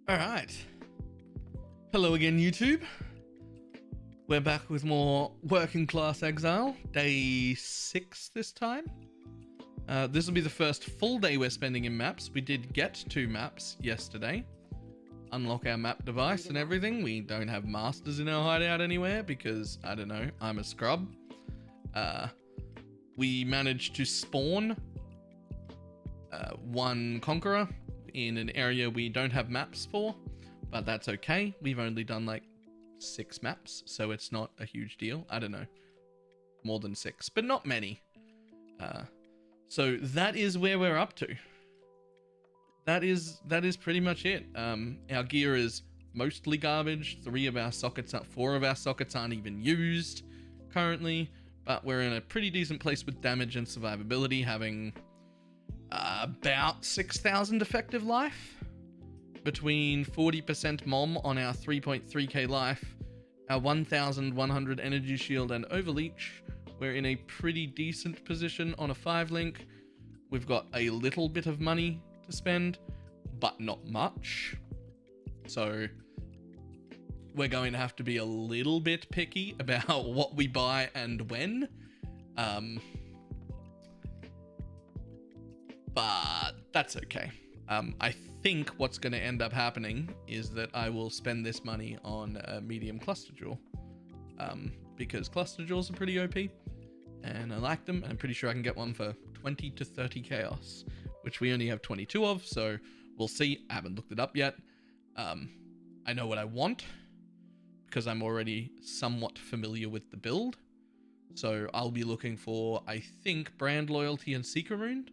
All right. Hello again, YouTube. We're back with more Working Class Exile, day 6 this time. This will be the first full day we're spending in maps. We did get 2 maps yesterday. Unlock our map device and everything. We don't have masters in our hideout anywhere because, I don't know, I'm a scrub. We managed to spawn one conqueror in an area we don't have maps for, but that's okay. We've only done like 6 maps, so it's not a huge deal. I don't know, more than 6, but not many. So that is where we're up to. That is pretty much it. Our gear is mostly garbage. 4 of our sockets aren't even used currently, but we're in a pretty decent place with damage and survivability, having about 6,000 effective life, between 40% mom on our 3.3k life, our 1,100 energy shield and overleech. We're in a pretty decent position on a 5 link. We've got a little bit of money to spend, but not much. So we're going to have to be a little bit picky about what we buy and when. But that's okay. I think what's going to end up happening is that I will spend this money on a medium cluster jewel, because cluster jewels are pretty OP and I like them. I'm pretty sure I can get one for 20 to 30 chaos, which we only have 22 of, so we'll see. I haven't looked it up yet. I know what I want because I'm already somewhat familiar with the build, so I'll be looking for, I think, brand loyalty and seeker rune.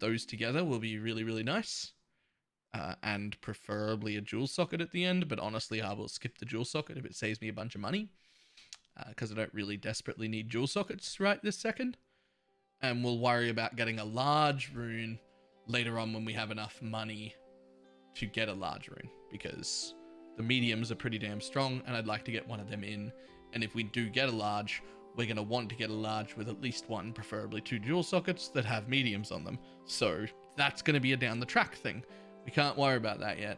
Those together will be really, really nice. And preferably a jewel socket at the end, but honestly, I will skip the jewel socket if it saves me a bunch of money, because I don't really desperately need jewel sockets right this second. And we'll worry about getting a large rune later on when we have enough money to get a large rune, because the mediums are pretty damn strong and I'd like to get one of them in. And if we do get a large, we're going to want to get a large with at least 1, preferably 2 jewel sockets that have mediums on them. So that's going to be a down the track thing. We can't worry about that yet.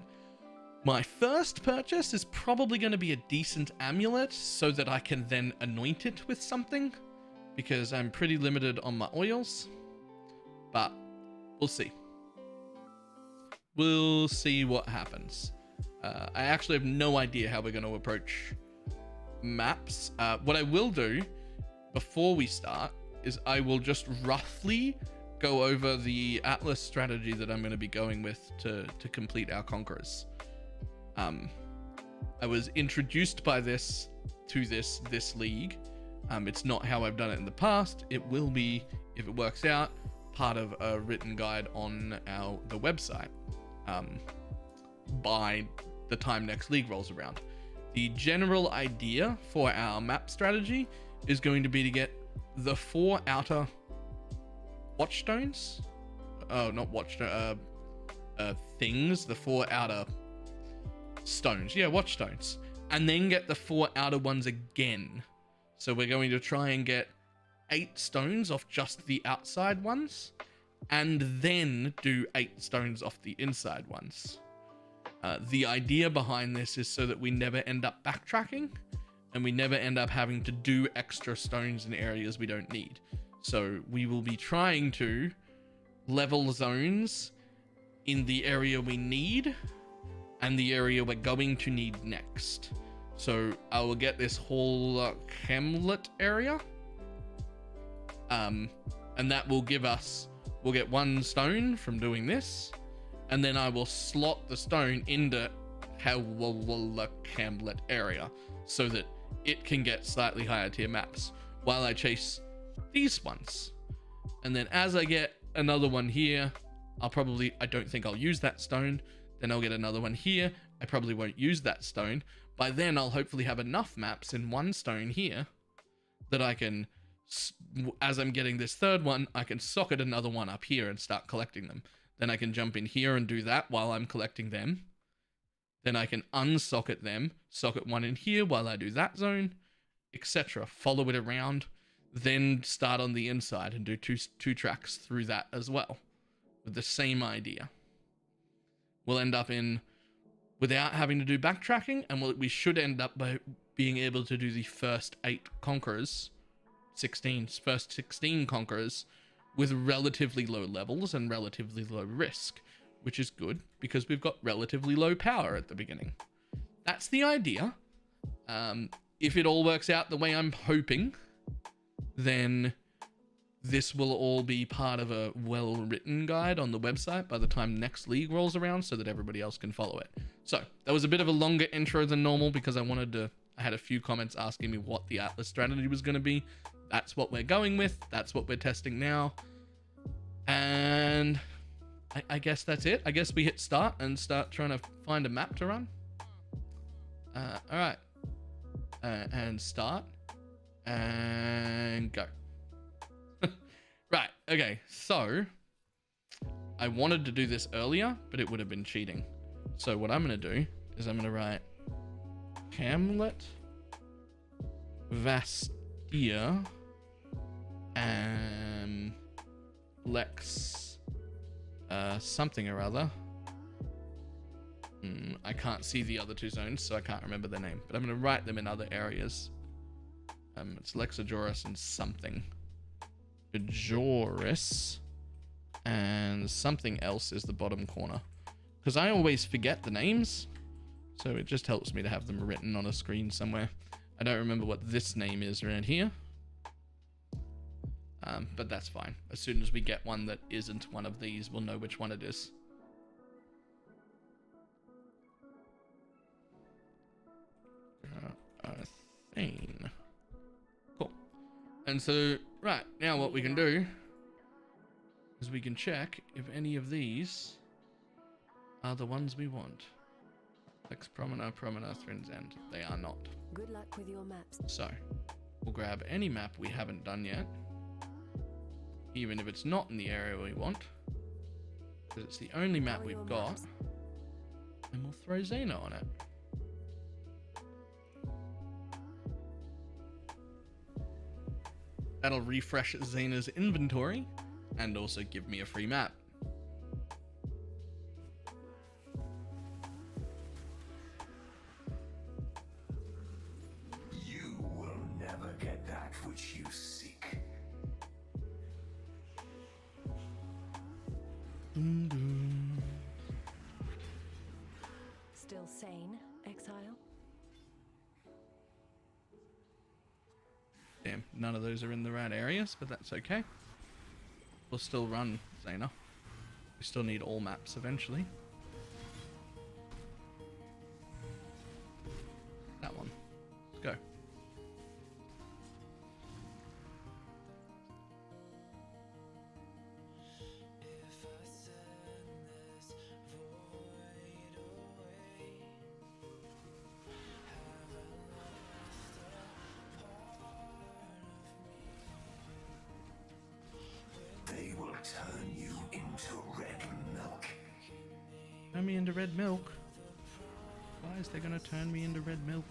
My first purchase is probably going to be a decent amulet so that I can then anoint it with something, because I'm pretty limited on my oils. But we'll see. We'll see what happens. I actually have no idea how we're going to approach maps. What I will do before we start is I will just roughly go over the Atlas strategy that I'm going to be going with to complete our conquerors. I was introduced by this to this league. It's not how I've done it in the past. It will be, if it works out, part of a written guide on the website by the time next league rolls around. The general idea for our map strategy is going to be to get the 4 outer watchstones. Oh, not watchstone. Things. The 4 outer stones. Yeah, watchstones. And then get the 4 outer ones again. So we're going to try and get 8 stones off just the outside ones, and then do 8 stones off the inside ones. The idea behind this is so that we never end up backtracking and we never end up having to do extra stones in areas we don't need. So we will be trying to level zones in the area we need and the area we're going to need next. So I will get this whole hamlet area, and that will give us, we'll get 1 stone from doing this, and then I will slot the stone into hamlet area so that it can get slightly higher tier maps while I chase these ones. And then as I get another one here, I don't think I'll use that stone. Then I'll get another one here. I probably won't use that stone. By then I'll hopefully have enough maps in 1 stone here that I can, as I'm getting this 3rd one, I can socket another one up here and start collecting them. Then I can jump in here and do that while I'm collecting them. Then I can unsocket them, socket 1 in here while I do that zone, etc. Follow it around, then start on the inside and do two tracks through that as well, with the same idea. We'll end up in without having to do backtracking, and we should end up by being able to do the first 8 conquerors, first 16 conquerors, with relatively low levels and relatively low risk, which is good because we've got relatively low power at the beginning. That's the idea. If it all works out the way I'm hoping, then this will all be part of a well-written guide on the website by the time next league rolls around so that everybody else can follow it. So that was a bit of a longer intro than normal because I had a few comments asking me what the Atlas strategy was going to be. That's what we're going with. That's what we're testing now. And I guess that's it. I guess we hit start and start trying to find a map to run. All right. And start. And go. Right. Okay. So I wanted to do this earlier, but it would have been cheating. So what I'm going to do is I'm going to write Hamlet, Vastia, and Lex, something or other. I can't see the other 2 zones, so I can't remember their name, but I'm going to write them in other areas. It's Lexajoris and something. Joris and something else is the bottom corner. Because I always forget the names, so it just helps me to have them written on a screen somewhere. I don't remember what this name is around here. But that's fine. As soon as we get one that isn't one of these, we'll know which one it is. Thane. Cool. And so, right, now what we can do is we can check if any of these are the ones we want. Lex Promina, Thrin's End. They are not. Good luck with your maps. So, we'll grab any map we haven't done yet, even if it's not in the area we want, because it's the only map we've got, and we'll throw Xena on it. That'll refresh Xena's inventory and also give me a free map. You will never get that which you seek. Still sane, Exile? Damn, none of those are in the right areas, but that's okay. We'll still run Xena. We still need all maps eventually. That one. Let's go. They will turn you into red milk. Turn me into red milk? Why is they gonna turn me into red milk?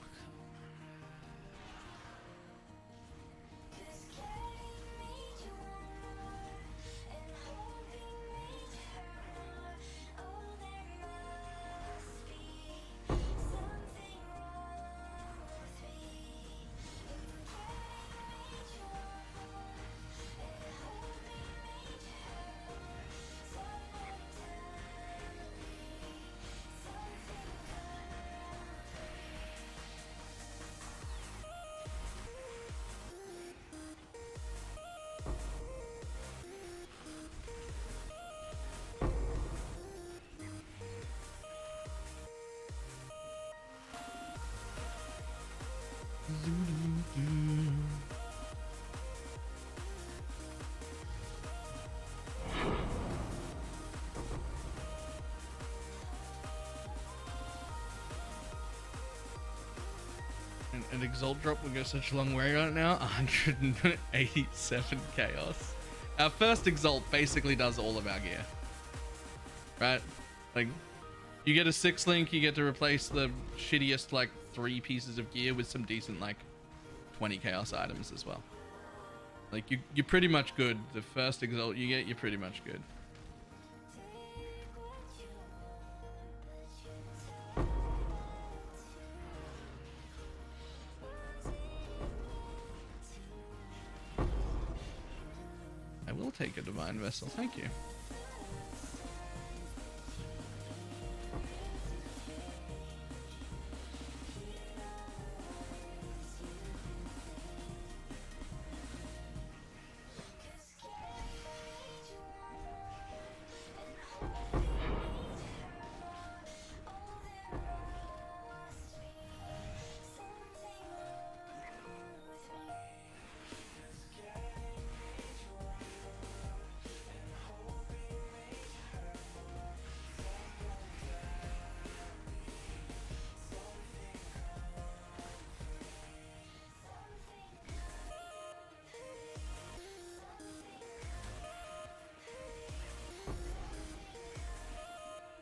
An Exalt drop will go such a long way right now. 187 chaos. Our first Exalt basically does all of our gear. Right? Like, you get a 6 link, you get to replace the shittiest, like, 3 pieces of gear with some decent, like, 20 chaos items as well. Like, you're pretty much good. The first Exalt you get, you're pretty much good. will take a divine vessel. Thank you.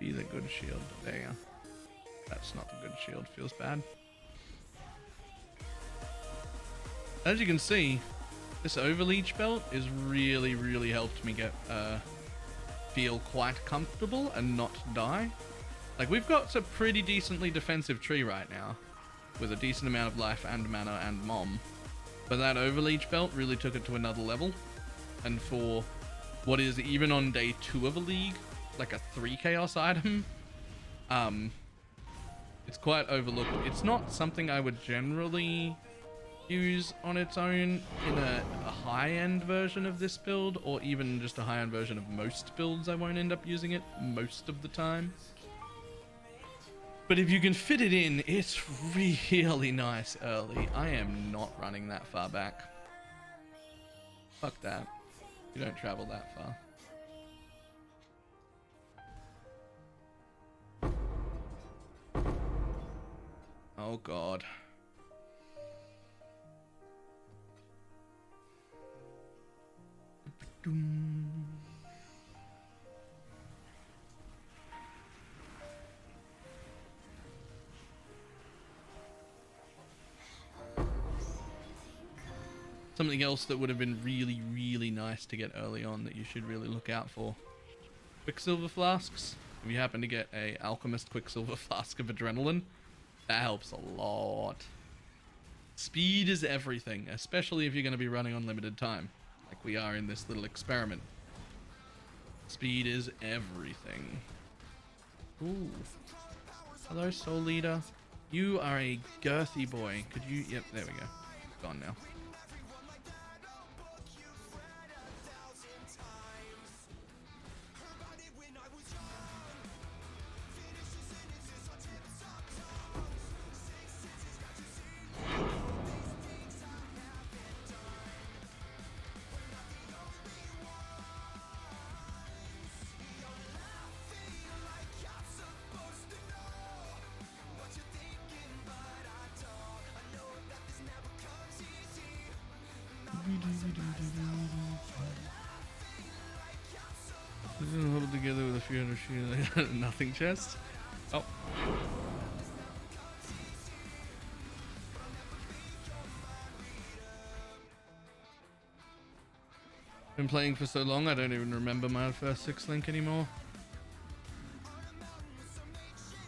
Be the good shield. There you go. That's not the good shield. Feels bad. As you can see, this overleech belt is really helped me get feel quite comfortable and not die. Like, we've got a pretty decently defensive tree right now with a decent amount of life and mana and mom, but that overleech belt really took it to another level. And for what is, even on day 2 of a league, like a 3 chaos item, it's quite overlooked. It's not something I would generally use on its own in a high-end version of this build, or even just a high-end version of most builds. I won't end up using it most of the time, but if you can fit it in, it's really nice early. I am not running that far back. Fuck that. You don't travel that far. Oh god. Something else that would have been really nice to get early on that you should really look out for. Quicksilver flasks. If you happen to get a alchemist quicksilver flask of adrenaline, that helps a lot. Speed is everything, especially if you're going to be running on limited time, like we are in this little experiment. Speed is everything. Ooh. Hello, Soul Leader. You are a girthy boy. Could you... Yep, there we go. Gone now. Hold together with a few hundred shield. Nothing chest. Oh. Been playing for so long, I don't even remember my first 6 link anymore.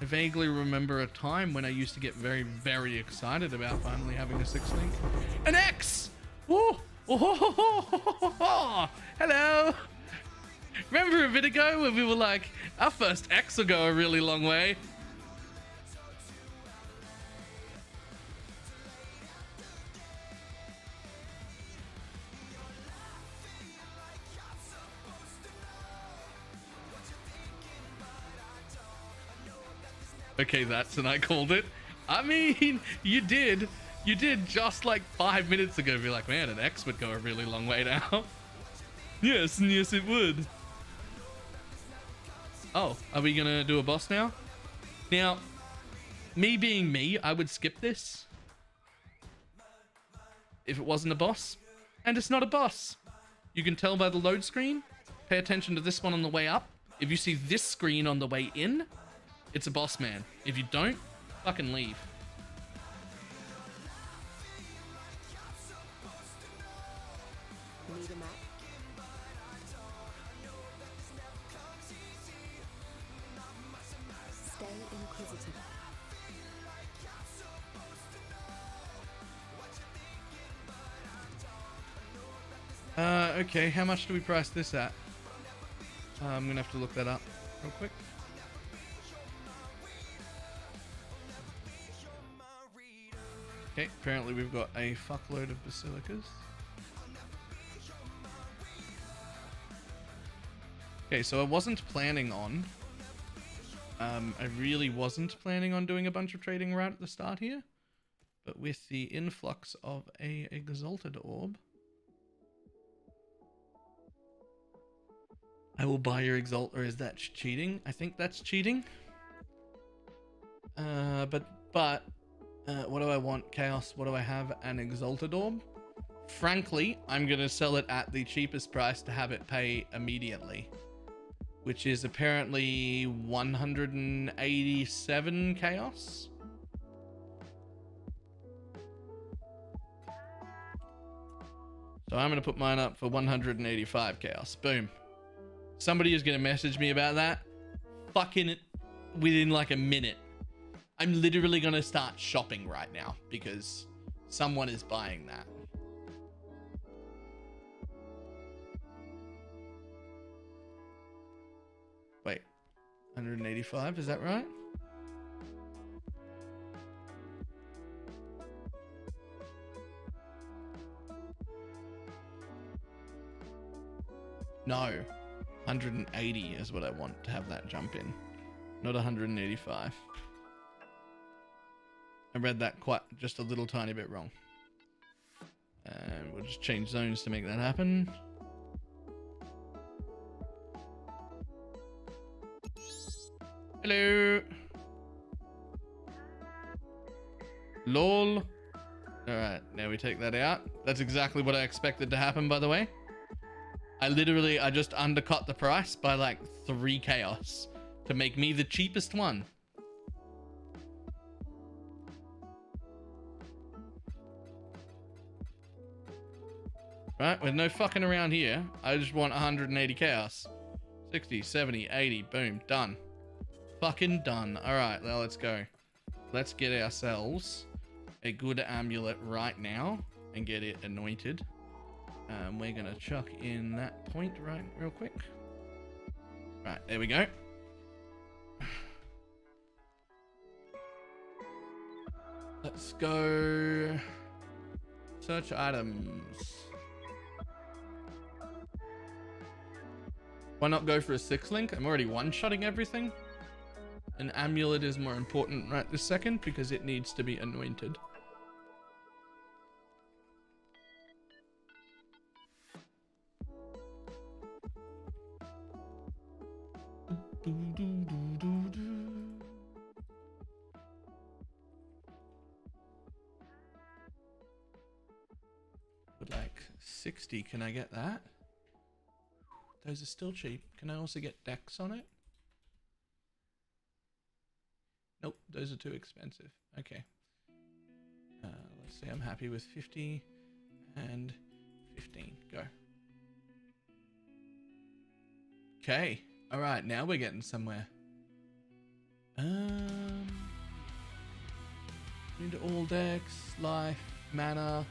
I vaguely remember a time when I used to get very excited about finally having a 6 link. An X! Woo! Oh, hello! Remember a bit ago when we were like, our first X will go a really long way? Okay, that's and I called it. I mean, you did just like 5 minutes ago be like, man, an X would go a really long way now. Yes, and yes it would. Oh, are we gonna do a boss now? Now, me being me, I would skip this if it wasn't a boss, and it's not a boss. You can tell by the load screen. Pay attention to this one on the way up. If you see this screen on the way in, it's a boss man. If you don't, fucking leave. Need a map? Stay inquisitive. Okay, how much do we price this at? I'm gonna have to look that up real quick. Okay, apparently we've got a fuckload of basilicas. Okay, so I wasn't planning on... I really wasn't planning on doing a bunch of trading right at the start here. But with the influx of a Exalted Orb... I will buy your Exalt... Or is that cheating? I think that's cheating. But what do I want? Chaos. What do I have? An Exalted Orb? Frankly, I'm going to sell it at the cheapest price to have it pay immediately. Which is apparently 187 Chaos. So I'm going to put mine up for 185 Chaos. Boom. Somebody is going to message me about that. Fucking within like a minute. I'm literally going to start shopping right now because someone is buying that. Wait, 185, is that right? No, 180 is what I want to have that jump in, not 185. I read that quite just a little tiny bit wrong. And we'll just change zones to make that happen. Hello. LOL. Alright, now we take that out. That's exactly what I expected to happen, by the way. I just undercut the price by like 3 chaos to make me the cheapest one. Right, with no fucking around here, I just want 180 chaos. 60, 70, 80, boom, done. Fucking done. Alright, now let's go. Let's get ourselves a good amulet right now and get it anointed. We're gonna chuck in that point right real quick. Right, there we go. Let's go search items. Why not go for a 6-link? I'm already one-shotting everything. An amulet is more important right this second because it needs to be anointed. Would like 60, can I get that? Those are still cheap. Can I also get decks on it? Nope, those are too expensive. Okay. Let's see, I'm happy with 50 and 15. Go. Okay. All right, now we're getting somewhere. Into all decks, life, mana.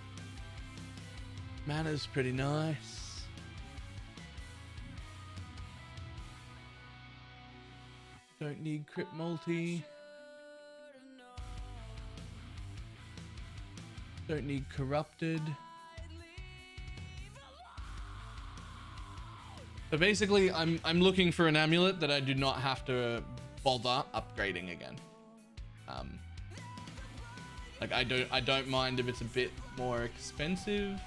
Mana's pretty nice. Don't need crypt multi. Don't need corrupted. So basically, I'm looking for an amulet that I do not have to bother upgrading again. Like I don't mind if it's a bit more expensive.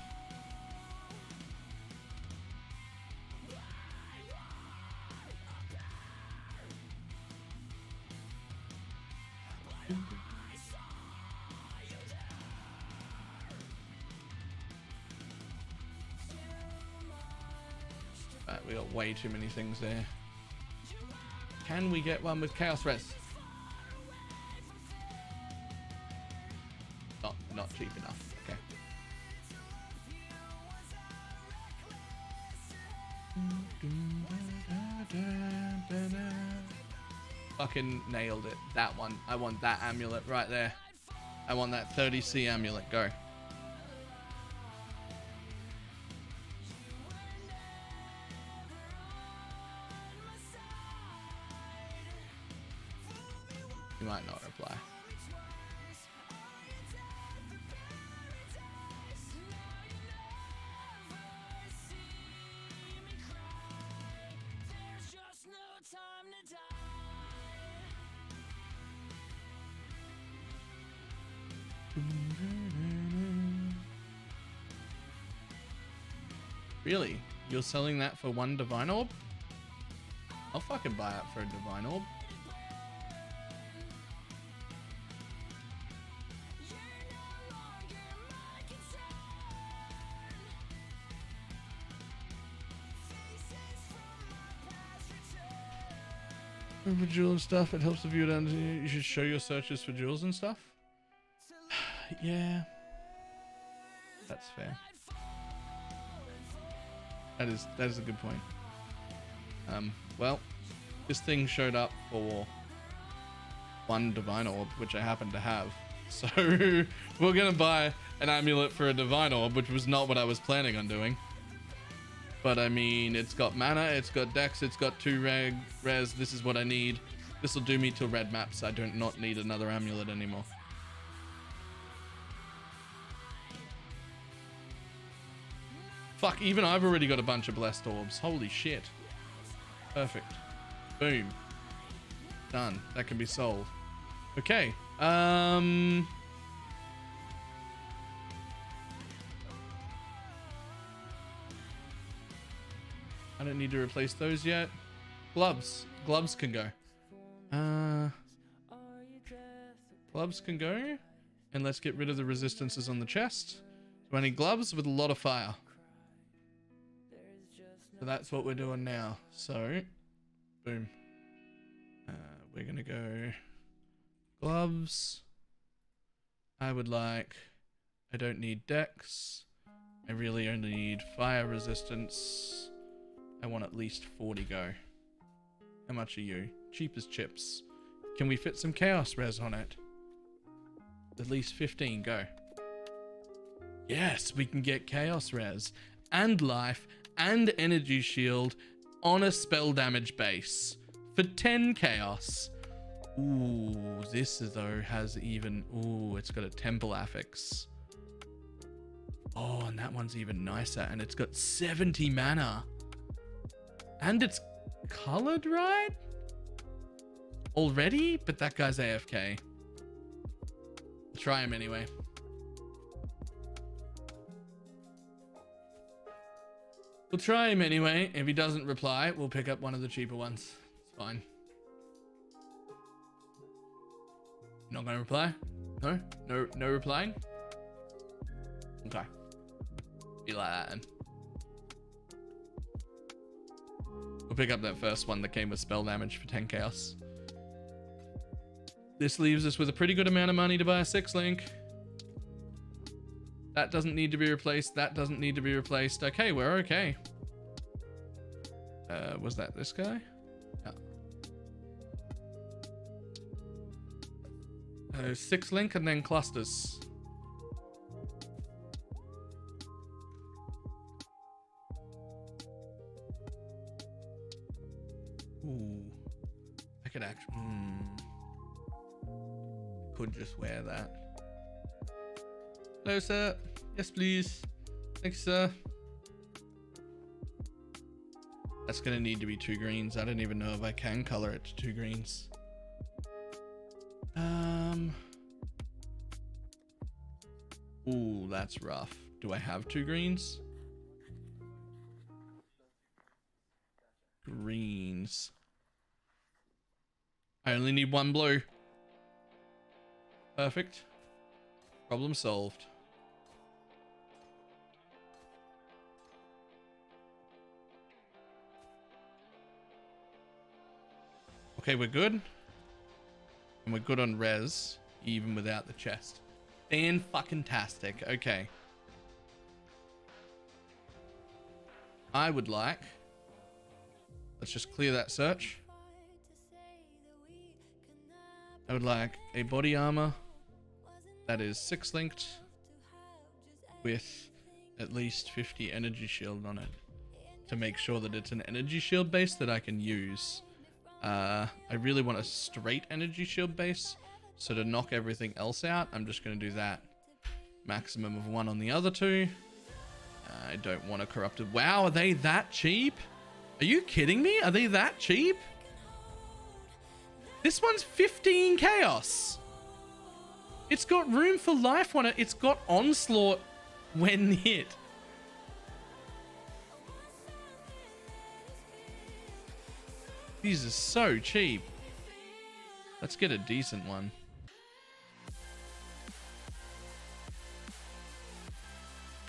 We got way too many things there. Can we get one with Chaos Rest? Not cheap enough. Okay. Fucking nailed it. That one. I want that amulet right there. I want that 30C amulet. Go. He might not reply. Really? You're selling that for one divine orb? I'll fucking buy it for a divine orb. For jewel and stuff, it helps the viewer to understand. You should show your searches for jewels and stuff. Yeah, that's fair. That is a good point. Well, this thing showed up for one divine orb, which I happen to have. So we're gonna buy an amulet for a divine orb, which was not what I was planning on doing. But I mean, it's got mana, it's got dex, it's got 2 res. This is what I need. This will do me till red maps. I do not need another amulet anymore. Fuck, even I've already got a bunch of blessed orbs. Holy shit. Perfect. Boom. Done. That can be sold. Okay. I don't need to replace those yet. Gloves. Gloves can go. Gloves can go. And let's get rid of the resistances on the chest. So I need gloves with a lot of fire. So that's what we're doing now. So, boom. We're going to go gloves. I would like... I don't need dex. I really only need fire resistance. I want at least 40 go. How much are you? Cheap as chips. Can we fit some chaos res on it? At least 15 go. Yes, we can get chaos res and life and energy shield on a spell damage base for 10 chaos. Ooh, this though has even... Ooh, it's got a temple affix. Oh, and that one's even nicer. And it's got 70 mana. And it's colored, right? Already? But that guy's AFK. I'll try him anyway. We'll try him anyway. If he doesn't reply, we'll pick up one of the cheaper ones. It's fine. Not gonna reply? No? No replying? Okay. Be like that then. We'll pick up that first one that came with spell damage for 10 chaos. This leaves us with a pretty good amount of money to buy a 6-link. That doesn't need to be replaced. That doesn't need to be replaced. Okay, we're okay. Was that this guy? Yeah. 6-link and then clusters. Ooh. I could actually... Could just wear that. Hello, sir. Yes, please. Thanks, sir. That's gonna need to be 2 greens. I don't even know if I can color it to 2 greens. Ooh, that's rough. Do I have 2 greens? Greens. I only need 1 blue. Perfect. Problem solved. Okay, we're good. And we're good on res, even without the chest. Fan-fucking-tastic. Okay. I would like... Let's just clear that search. I would like a body armor that is 6-linked with at least 50 energy shield on it to make sure that it's an energy shield base that I can use. I really want a straight energy shield base. So to knock everything else out, I'm just going to do that. Maximum of 1 on the other 2. I don't want a corrupted. Wow, are they that cheap? Are you kidding me? Are they that cheap? This one's 15 chaos. It's got room for life on it. It's got onslaught when hit. These are so cheap. Let's get a decent one.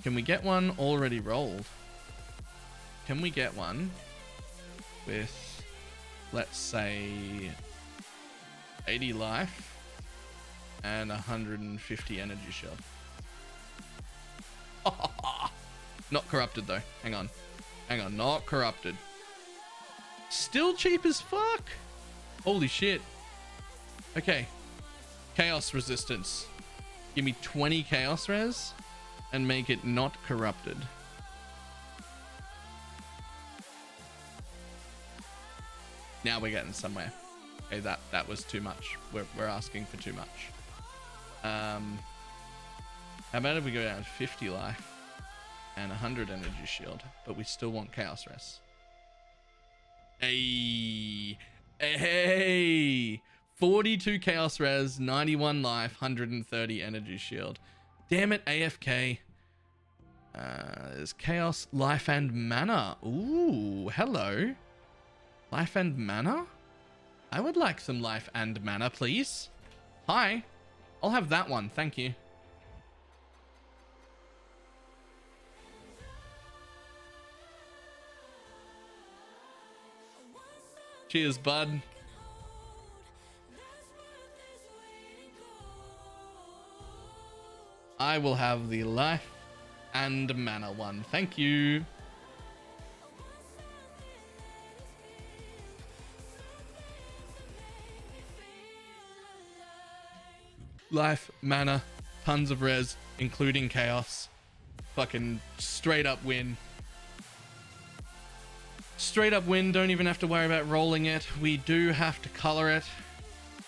Can we get one already rolled? Can we get one with, let's say, 80 life and 150 energy shield? Not corrupted though. Hang on. Hang on. Not corrupted. Still cheap as fuck. Holy shit. Okay. Chaos resistance. Give me 20 chaos res and make it not corrupted. Now we're getting somewhere. Okay, that was too much. We're asking for too much. How about if we go down to 50 life and 100 energy shield, but we still want chaos res? Hey, hey, 42 chaos res, 91 life, 130 energy shield. Damn it, AFK. There's chaos, life, and mana. Ooh, hello. Life and mana? I would like some life and mana, please. Hi. I'll have that one, thank you. Cheers, bud. I will have the life and mana one. Thank you. Life, mana, tons of res, including chaos. Fucking straight up win. Straight up win. Don't even have to worry about rolling it. We do have to color it.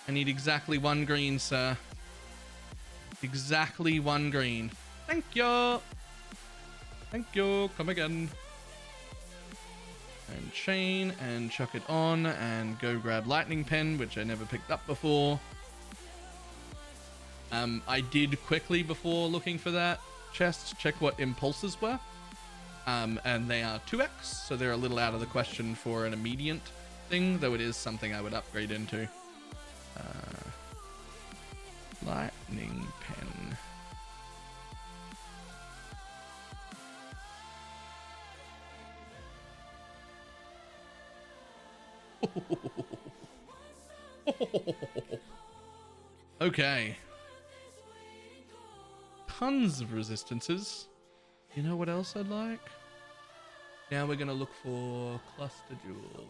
I need exactly 1 green, sir. Exactly 1 green. Thank you. Thank you. Come again. And chain and chuck it on and go grab lightning pen, which I never picked up before. I did quickly before looking for that chest check what impulses were. And they are 2x, so they're a little out of the question for an immediate thing, though it is something I would upgrade into. Lightning pen. Okay. Tons of resistances. You know what else I'd like? Now we're gonna look for cluster jewels.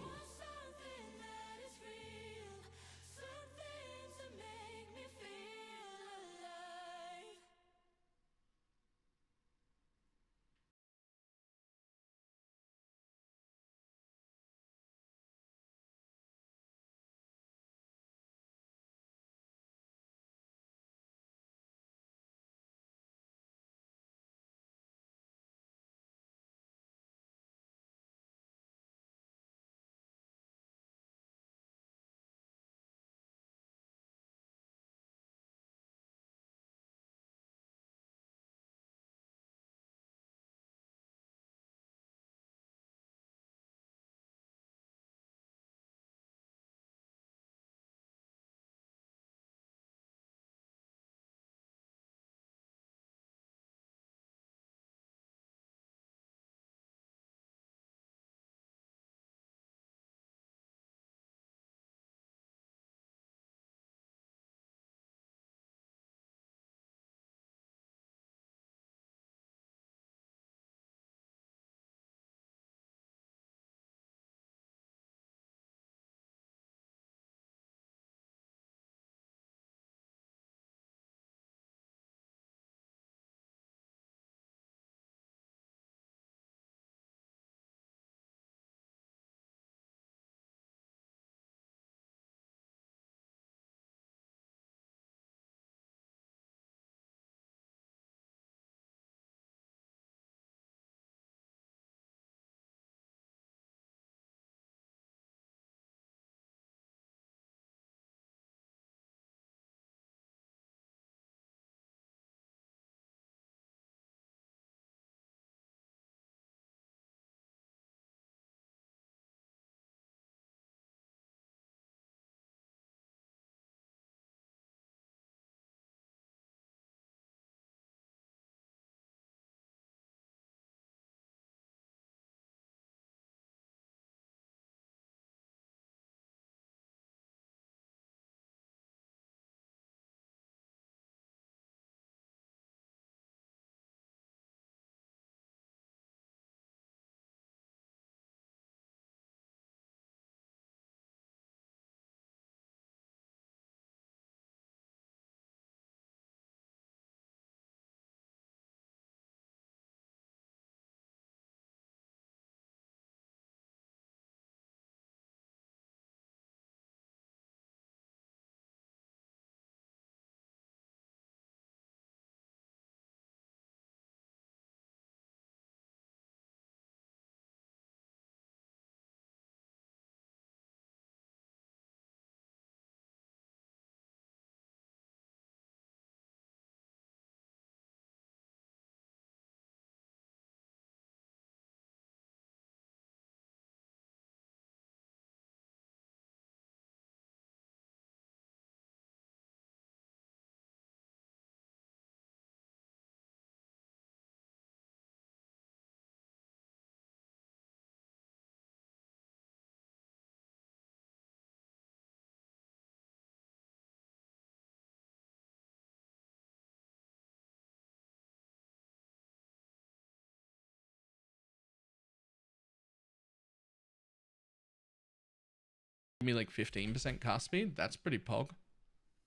Give me like 15% cast speed. That's pretty pog.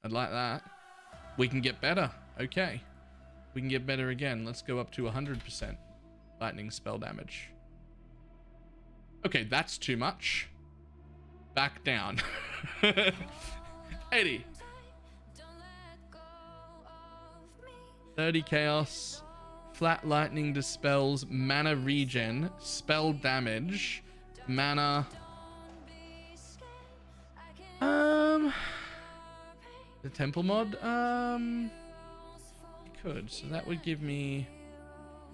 I'd like that. We can get better. Okay. We can get better again. Let's go up to 100% lightning spell damage. Okay, that's too much. Back down. 80. 30 chaos. Flat lightning dispels. Mana regen. Spell damage. Mana. The temple mod. Could. So that would give me.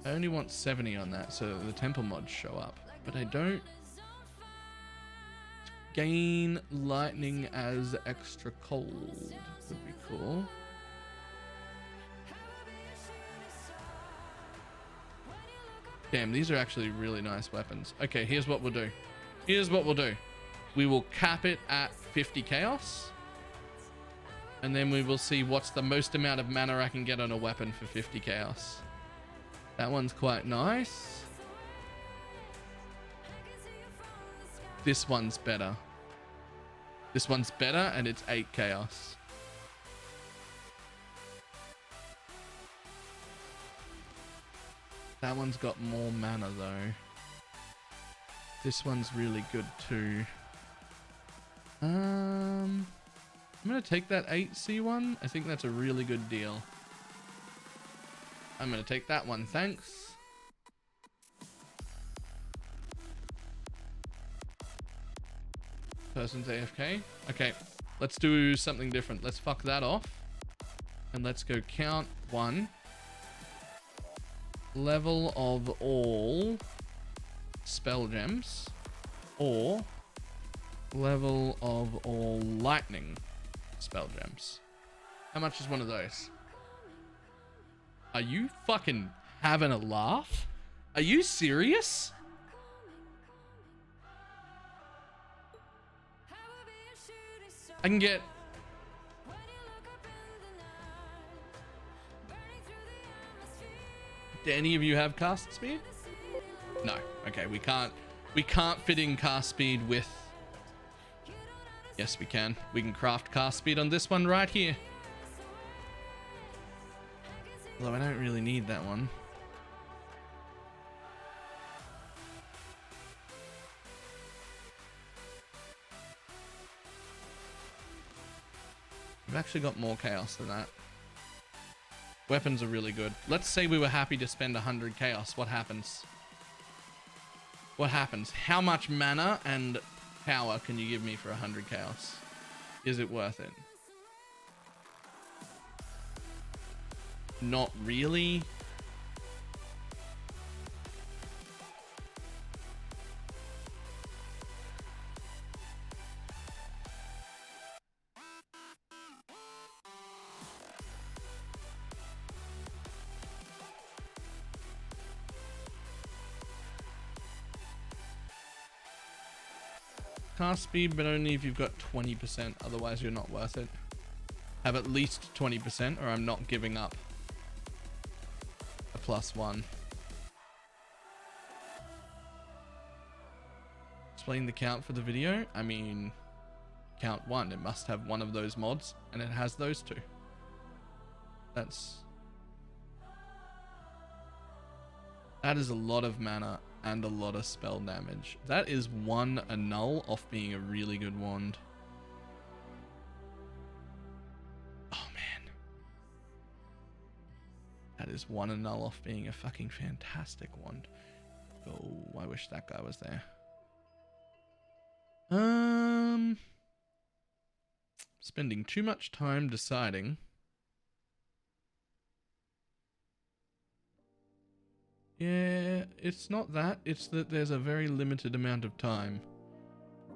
I only want 70 on that, so the temple mods show up. But I don't. Gain lightning as extra cold would be cool. Damn, these are actually really nice weapons. Okay, here's what we'll do. Here's what we'll do. We will cap it at 50 chaos. And then we will see what's the most amount of mana I can get on a weapon for 50 chaos. That one's quite nice. This one's better. This one's better and it's 8 chaos. That one's got more mana though. This one's really good too. I'm gonna take that 8C one. I think that's a really good deal. I'm gonna take that one, thanks. Person's AFK. Okay, let's do something different. Let's fuck that off. And let's go count 1. Level of all spell gems. Or level of all lightning spell gems. How much is one of those? Are you fucking having a laugh? Are you serious? I can get... Do any of you have cast speed? No. Okay, we can't fit in cast speed with... Yes, we can. We can craft cast speed on this one right here. Although I don't really need that one. We've actually got more chaos than that. Weapons are really good. Let's say we were happy to spend 100 chaos. What happens? What happens? How much mana and power can you give me for 100 chaos? Is it worth it? Not really. Cast speed, but only if you've got 20%. Otherwise, you're not worth it. Have at least 20%, or I'm not giving up a +1. Explain the count for the video. I mean, count 1. It must have one of those mods, and it has those 2. That is a lot of mana and a lot of spell damage. That is 1 annul off being a really good wand. Oh man. That is 1 annul off being a fucking fantastic wand. Oh, I wish that guy was there. Spending too much time deciding. Yeah, it's not that. It's that there's a very limited amount of time.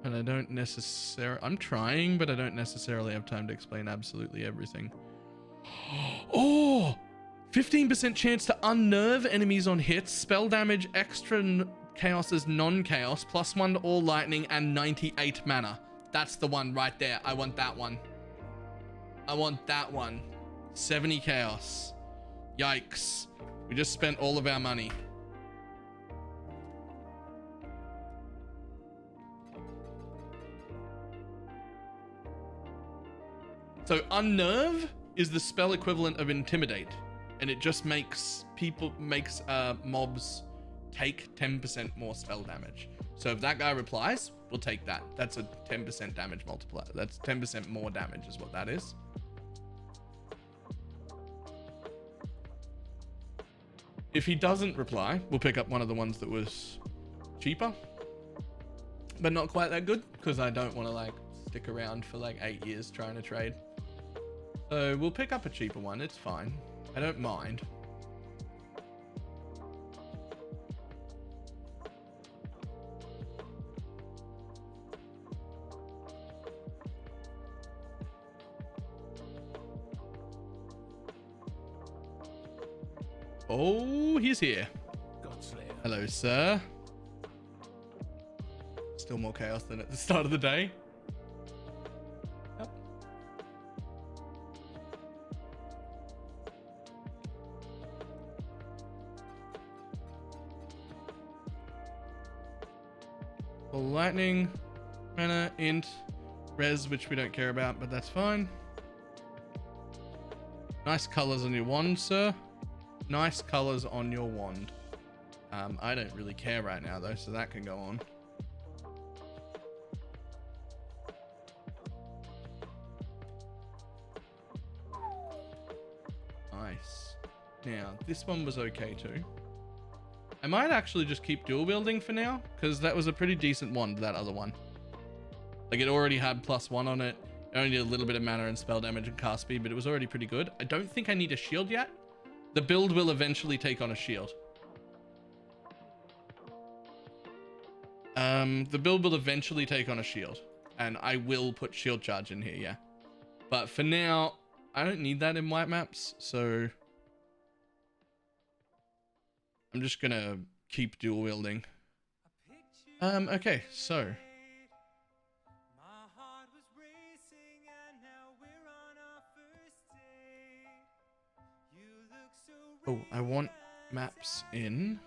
And I don't necessarily... I'm trying, but I don't necessarily have time to explain absolutely everything. Oh! 15% chance to unnerve enemies on hits. Spell damage, extra chaos as non-chaos. +1 to all lightning and 98 mana. That's the one right there. I want that one. I want that one. 70 chaos. Yikes. We just spent all of our money. So unnerve is the spell equivalent of intimidate, and it just makes mobs take 10% more spell damage. So if that guy replies, we'll take that. That's a 10% damage multiplier. That's 10% more damage is what that is. If he doesn't reply, we'll pick up one of the ones that was cheaper, but not quite that good, because I don't want to like stick around for like 8 years trying to trade. So we'll pick up a cheaper one. It's fine. I don't mind. Oh, he's here. Hello, sir. Still more chaos than at the start of the day. Yep. Well, lightning, mana, int, res, which we don't care about, but that's fine. Nice colors on your wand, sir. Nice colors on your wand. I don't really care right now though, so that can go on. Nice. Now, this one was okay too. I might actually just keep dual wielding for now, because that was a pretty decent wand, that other one. Like, it already had +1 on it. It only did a little bit of mana and spell damage and cast speed, but it was already pretty good. I don't think I need a shield yet. The build will eventually take on a shield. The build will eventually take on a shield, and I will put shield charge in here, yeah. But for now, I don't need that in white maps, so I'm just gonna keep dual wielding. Okay, so oh, I want maps in.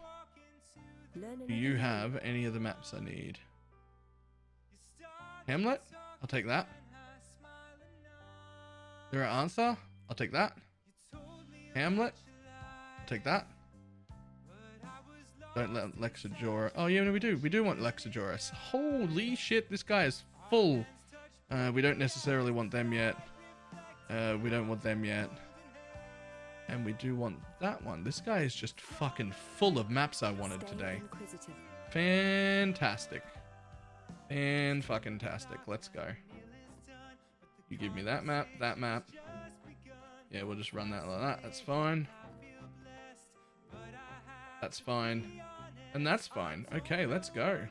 Do you have any of the maps I need? Hamlet? I'll take that. There are answer? I'll take that. Hamlet? I'll take that. Don't let Lexajora. Oh yeah, no, we do. We do want Lexajoris. Holy shit, this guy is full. We don't necessarily want them yet. We don't want them yet. And we do want that one. This guy is just fucking full of maps I wanted today. Fantastic. Fan-fucking-tastic. Let's go. You give me that map, that map. Yeah, we'll just run that like that. That's fine. That's fine. And that's fine. Okay, let's go.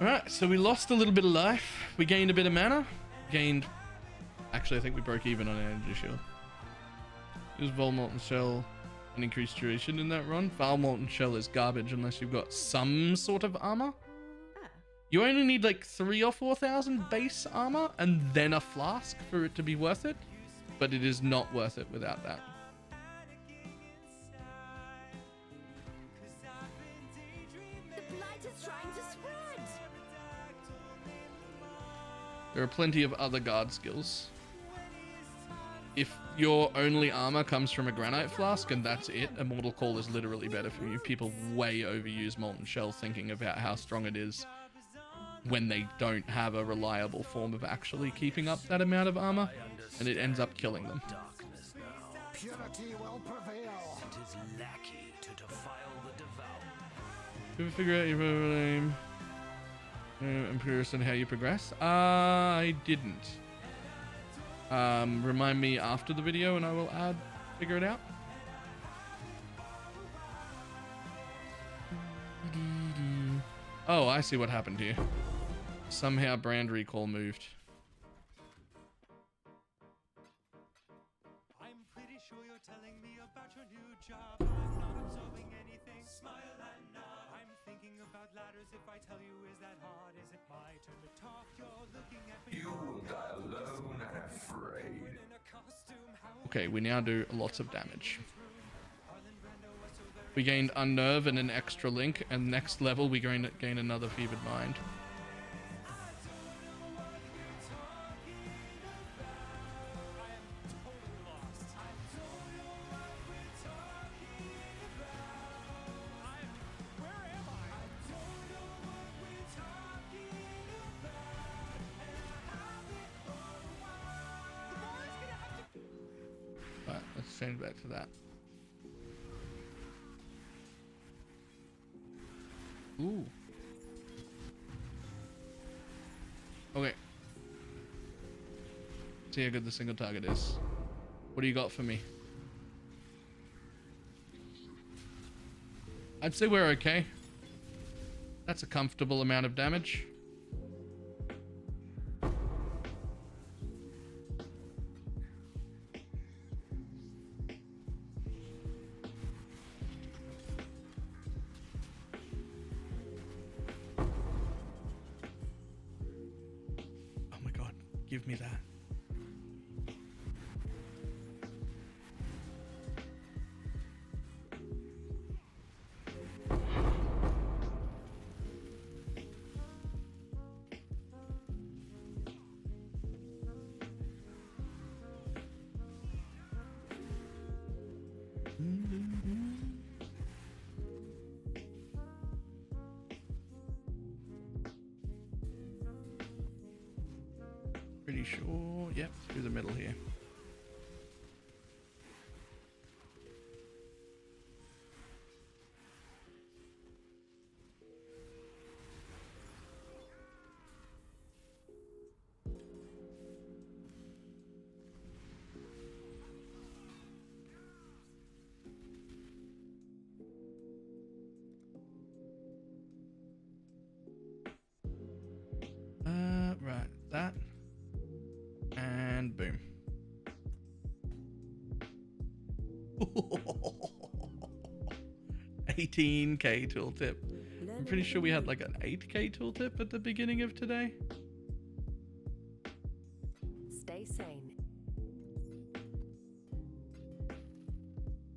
Alright, so we lost a little bit of life. We gained a bit of mana. Actually, I think we broke even on energy shield. Use Vol Molten Shell and increased duration in that run. Vol Molten Shell is garbage unless you've got some sort of armor. You only need like 3,000 or 4,000 base armor and then a flask for it to be worth it. But it is not worth it without that. There are plenty of other guard skills. If your only armor comes from a granite flask and that's it, a Mortal Call is literally better for you. People way overuse Molten Shell thinking about how strong it is when they don't have a reliable form of actually keeping up that amount of armor, and it ends up killing them. Purity will prevail. It is lackey to defile the devout. You ever figure out your name? I'm curious on how you progress. I didn't. Remind me after the video and I will figure it out. Oh, I see what happened here. Somehow brand recall moved. I'm pretty sure you're telling me about your new job. I'm not observing anything. Smile and nod. I'm thinking about ladders. If I tell you, is that hard? Is it my turn to talk? You're looking at me. You will die alone and afraid. In a costume. How Okay, we now do lots of damage. We gained Unnerve and an extra link, and next level we gain another Fevered Mind. Right, let's change back to that. Ooh. Okay. See how good the single target is. What do you got for me? I'd say we're okay. That's a comfortable amount of damage. Give me that. Pretty sure, yep, through the middle here. Right, that. And boom. 18k tooltip. I'm pretty sure we had like an 8k tooltip at the beginning of today. Stay sane.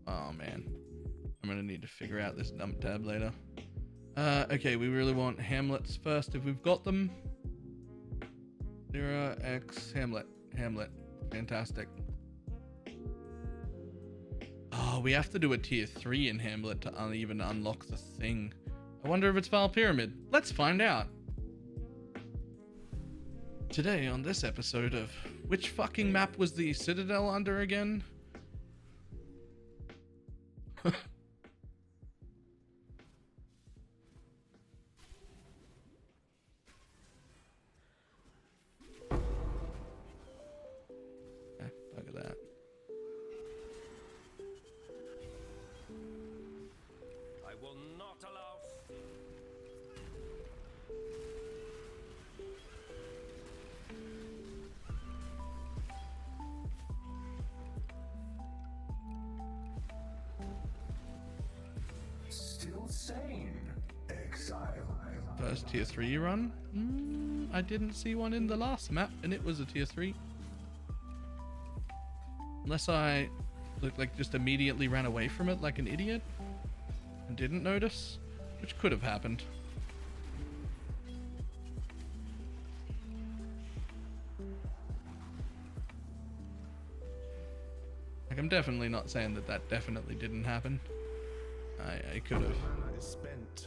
Oh man. I'm gonna need to figure out this dump tab later. Okay, we really want Hamlets first if we've got them. Lyra X Hamlet. Fantastic. Oh, we have to do a tier 3 in Hamlet to even unlock the thing. I wonder if it's Val Pyramid. Let's find out. Today on this episode of which fucking map was the Citadel under again? Look at that. I will not allow. Still sane, Exile. First tier 3 run? I didn't see one in the last map, and it was a tier 3. Unless I just immediately ran away from it like an idiot and didn't notice, which could have happened. Like, I'm definitely not saying that that definitely didn't happen. I could have. I spent.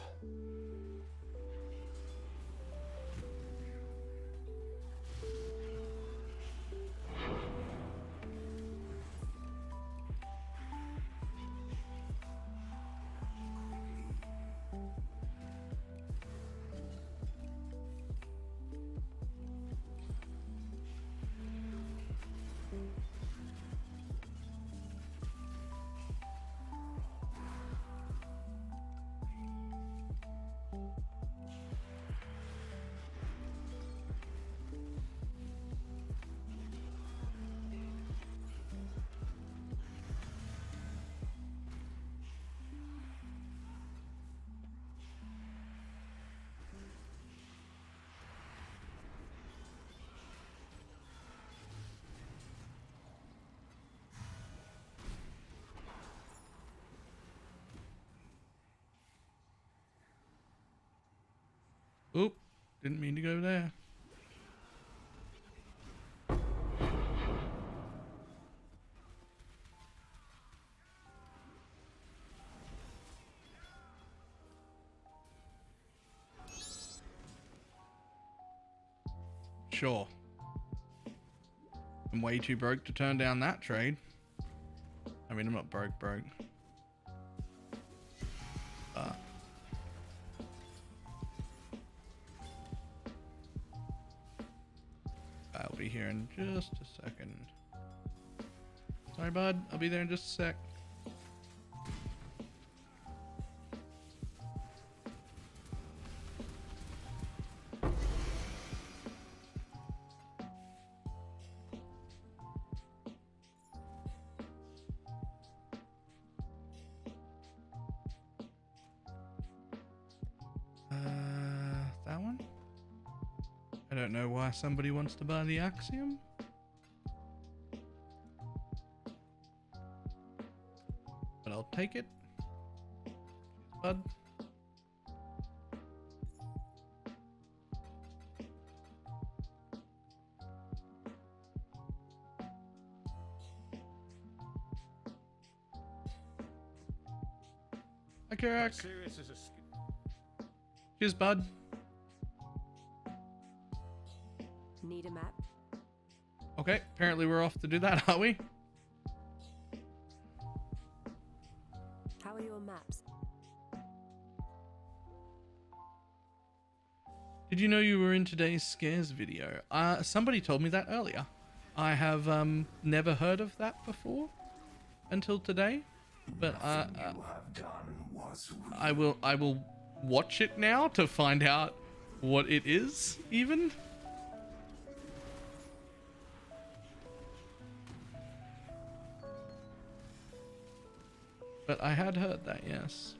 Oop, didn't mean to go there. Sure. I'm way too broke to turn down that trade. I mean, I'm not broke. I'll be here in just a second. Sorry, bud. I'll be there in just a sec. That one? I don't know why somebody wants to buy the Axiom. But I'll take it. Bud. Hi, Karak. Serious as a Cheers, bud. Need a map? Okay, apparently we're off to do that, are we? How are your maps? Did you know you were in today's scares video? Somebody told me that earlier. I have never heard of that before until today, but you have done was I will watch it now to find out what it is even. But I had heard that, yes.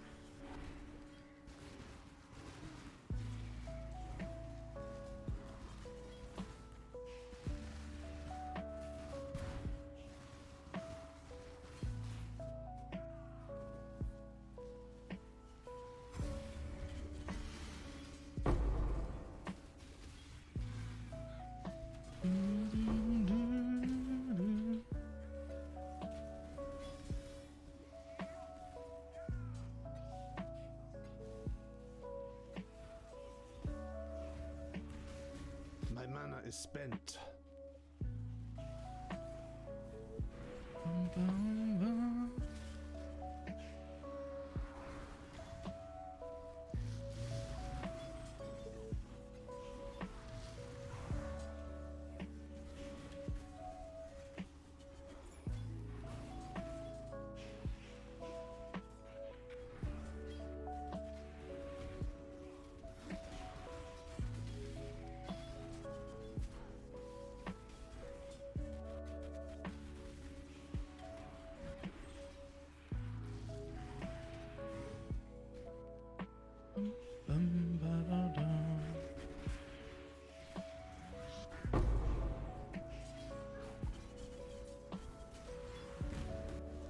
My mana is spent.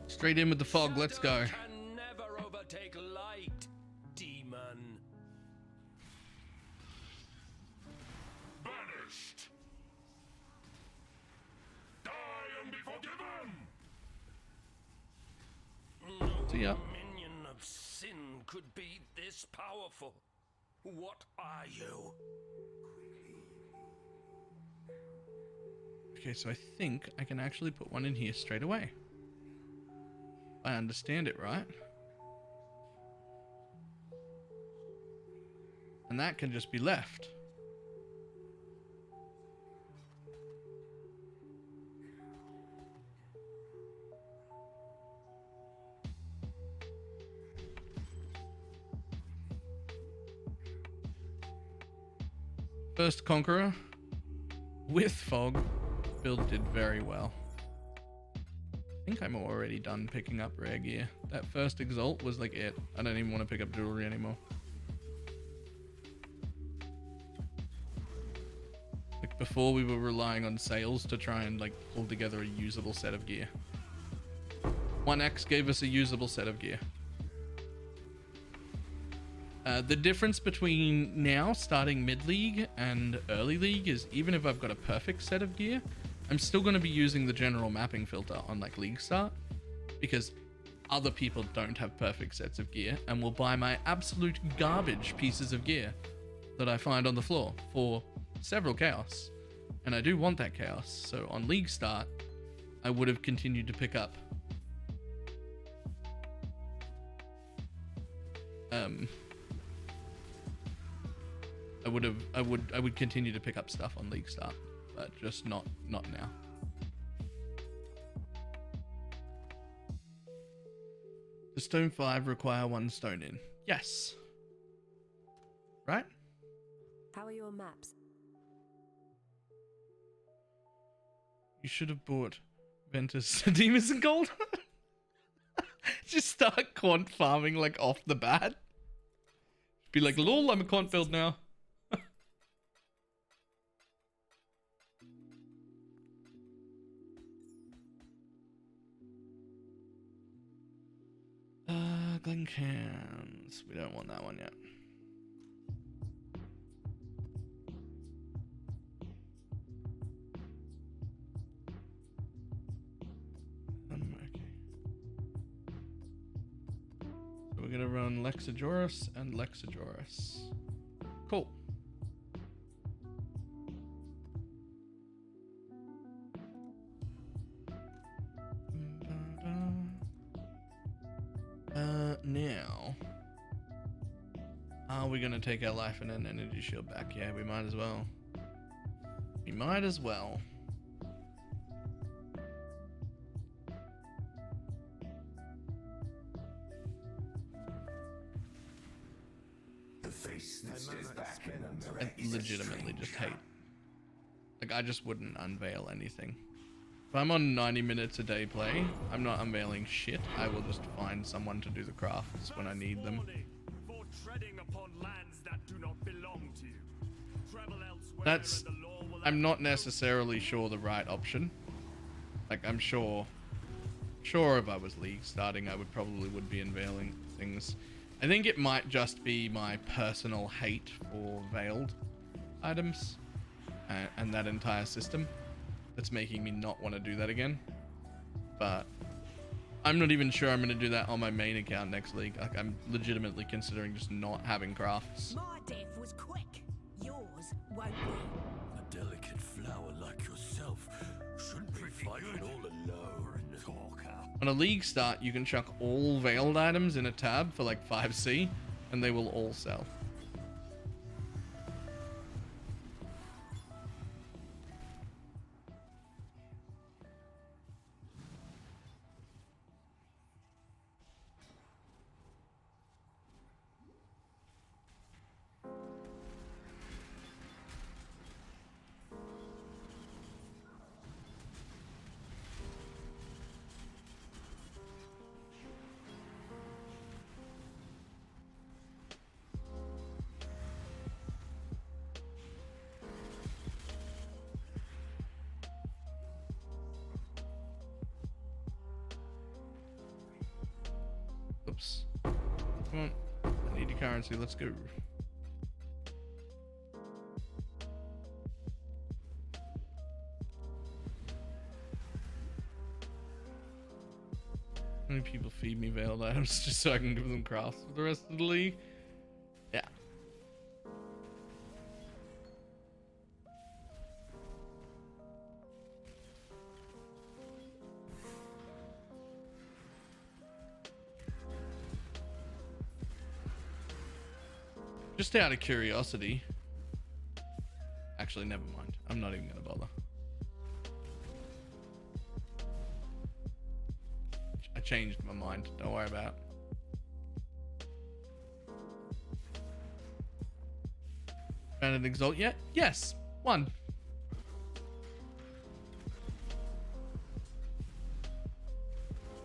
Straight in with the fog, let's go. Shadow can never overtake light, demon. banished. Die and be forgiven. No See ya. minion of sin could be this powerful. What are you? Okay, so I think I can actually put one in here straight away. I understand it, right? And that can just be left. First Conqueror with fog build did very well. I think I'm already done picking up rare gear. That first Exalt was like it. I don't even want to pick up jewelry anymore. Like before we were relying on sales to try and like pull together a usable set of gear. 1X gave us a usable set of gear. The difference between now starting mid-league and early league is even if I've got a perfect set of gear, I'm still going to be using the general mapping filter on like league start because other people don't have perfect sets of gear and will buy my absolute garbage pieces of gear that I find on the floor for several chaos. And I do want that chaos. So on league start, I would have continued to pick up I would continue to pick up stuff on league start, but just not now. Does stone 5 require 1 stone in? Yes. Right? How are your maps? You should have bought Ventus Demons and Gold. Just start quant farming like off the bat. Be like, lol, I'm a quant build now. Glencans. We don't want that one yet. Okay. So we're gonna run Lexajoris and Lexajoris. Cool. Now, are we gonna take our life and an energy shield back? Yeah, we might as well. We might as well. The face that stares back in a mirror. I legitimately just hate. Like, I just wouldn't unveil anything. If I'm on 90 minutes a day play, I'm not unveiling shit. I will just find someone to do the crafts when I need them. For treading upon lands that do not belong to you. Travel elsewhere That's... and the law will I'm not necessarily sure the right option. Like, I'm sure if I was league starting, I would be unveiling things. I think it might just be my personal hate for veiled items and that entire system that's making me not want to do that again. But I'm not even sure I'm going to do that on my main account next league. Like, I'm legitimately considering just not having crafts. My death was quick. Yours won't be. A delicate flower like yourself shouldn't be fighting all alone. Talker. On a league start, you can chuck all veiled items in a tab for like 5C and they will all sell. Oops. Come on. I need your currency. Let's go. How many people feed me veiled items just so I can give them crafts for the rest of the league? Yeah. Just out of curiosity. Actually, never mind. I'm not even gonna bother. I changed my mind. Don't worry about it. Found an exalt yet? Yes. 1.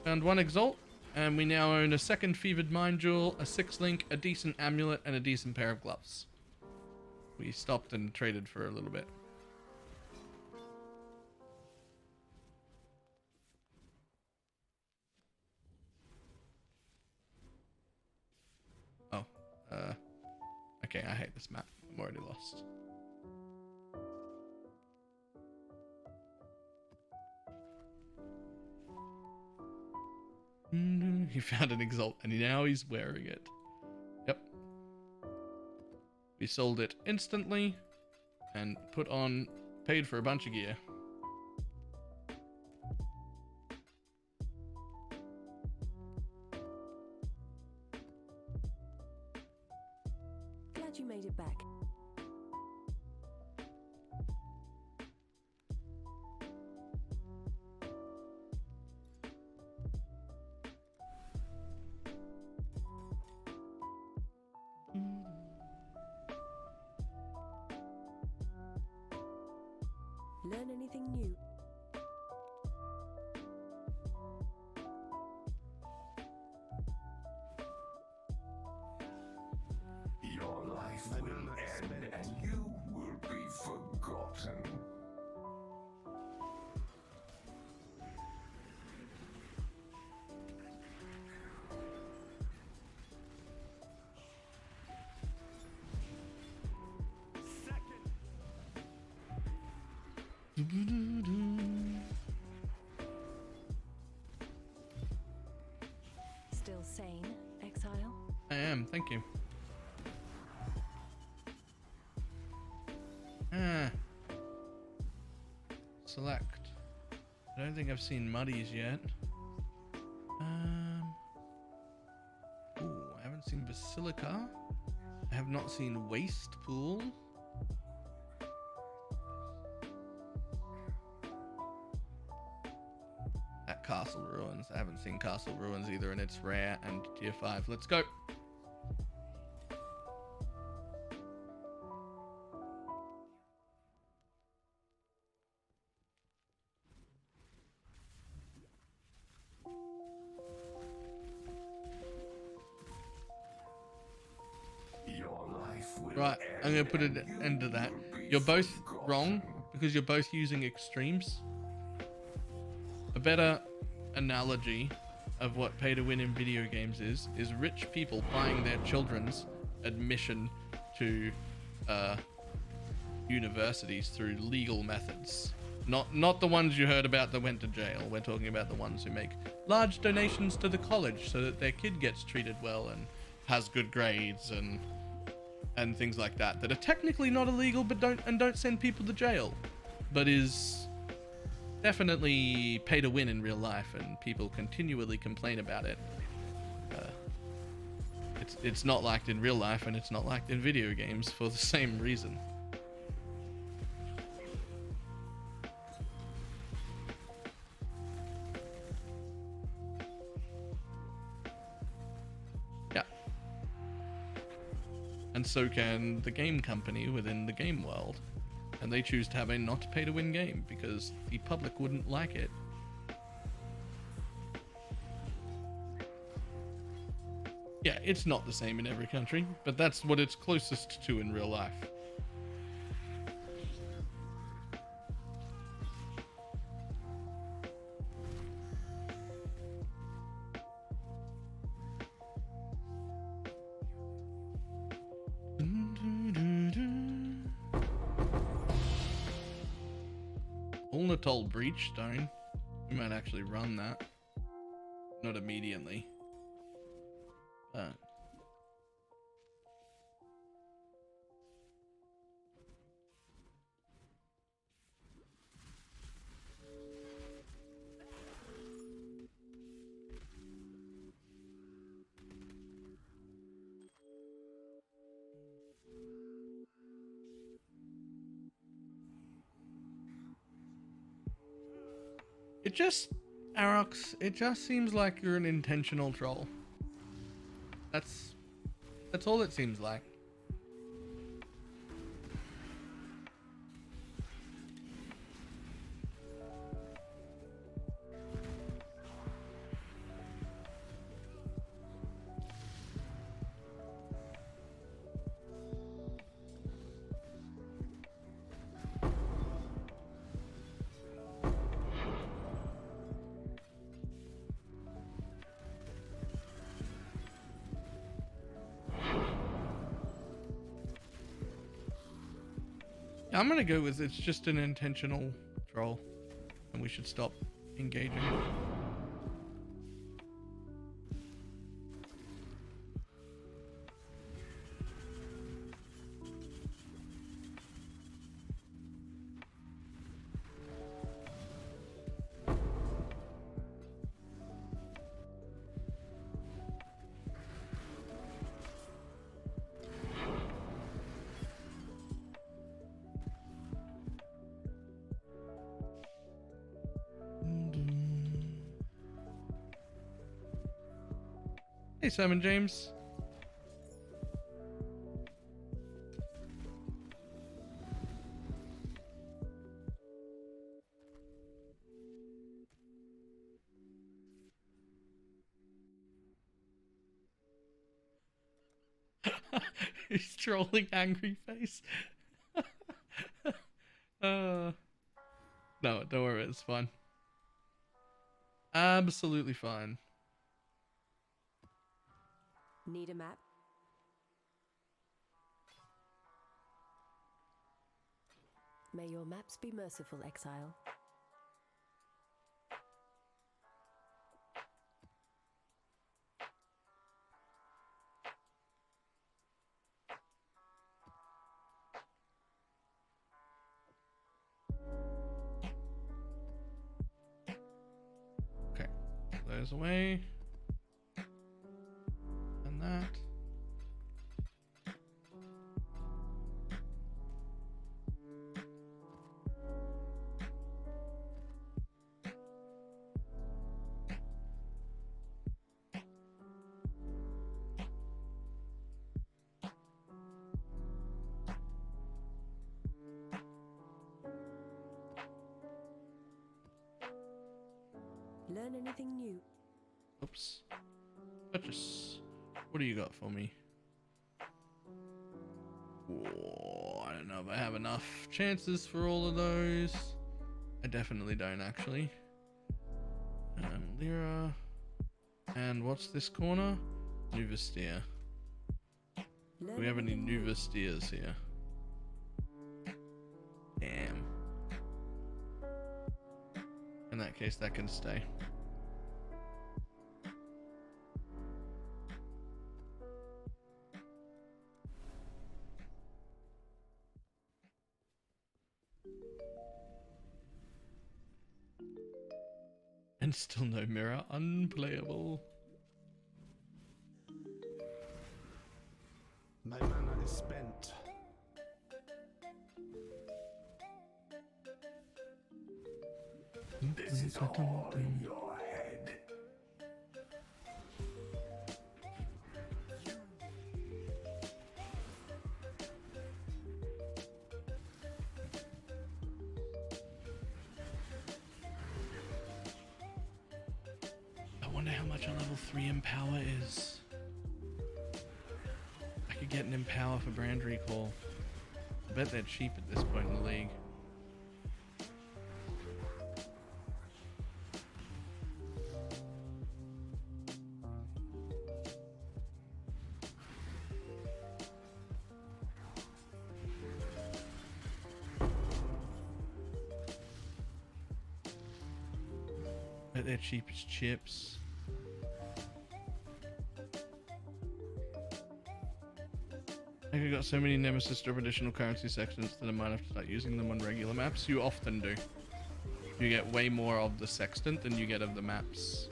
Found 1 exalt. And we now own a 2nd fevered mind jewel, a 6 link, a decent amulet, and a decent pair of gloves. We stopped and traded for a little bit. Oh, Okay, I hate this map. I'm already lost. He found an Exalt and now he's wearing it. Yep. We sold it instantly and paid for a bunch of gear. Glad you made it back. Learn anything new? Your life will end and you will be forgotten. Still sane, Exile? I am, thank you. Select. I don't think I've seen Muddies yet. Ooh, I haven't seen Basilica. I have not seen Waste Pool. At Castle Ruins. I haven't seen Castle Ruins either, and it's rare and tier 5. Let's go. Your life will Right, I'm going to put an end to that. You're both wrong because you're both using extremes. A better analogy of what pay to win in video games is rich people buying their children's admission to universities through legal methods. Not the ones you heard about that went to jail. We're talking about the ones who make large donations to the college so that their kid gets treated well and has good grades and things like that are technically not illegal but don't send people to jail, but is definitely pay to win in real life, and people continually complain about it. It's not liked in real life and it's not liked in video games for the same reason. Yeah. And so can the game company within the game world. And they choose to have a not pay to win game because the public wouldn't like it. Yeah, it's not the same in every country, but that's what it's closest to in real life. Ulnatol Breachstone. We might actually run that. Not immediately. But Arox, it just seems like you're an intentional troll. That's all it seems like. I'm gonna go with it's just an intentional troll, and we should stop engaging. Hey, Simon James. He's trolling angry face. No, don't worry, it's fine. Absolutely fine. Need a map? May your maps be merciful, exile. Okay, those away. And that. Learn anything new? Oops. Purchase. What do you got for me? Whoa, I don't know if I have enough chances for all of those. I definitely don't, actually. Lyra. And what's this corner? Nuvasteer. Do we have any Nuvasteers here? Damn. In that case, that can stay. And still no mirror. Unplayable. My mana is spent. This is all in your head. I wonder how much a level 3 Empower is. I could get an Empower for Brand Recall. I bet they're cheap at this point in the league. Bet they're cheap as chips. I think I got so many Nemesis or additional currency sections that I might have to start using them on regular maps. You often do. You get way more of the sextant than you get of the maps.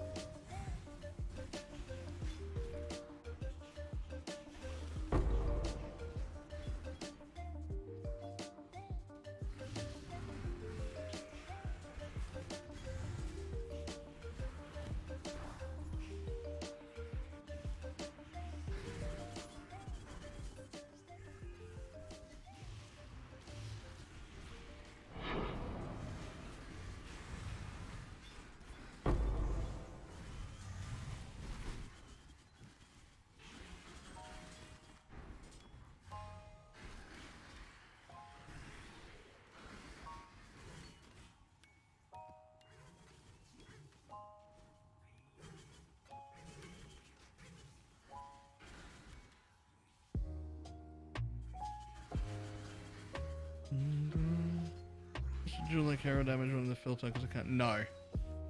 jewel like hero damage on the filter because I can't. No,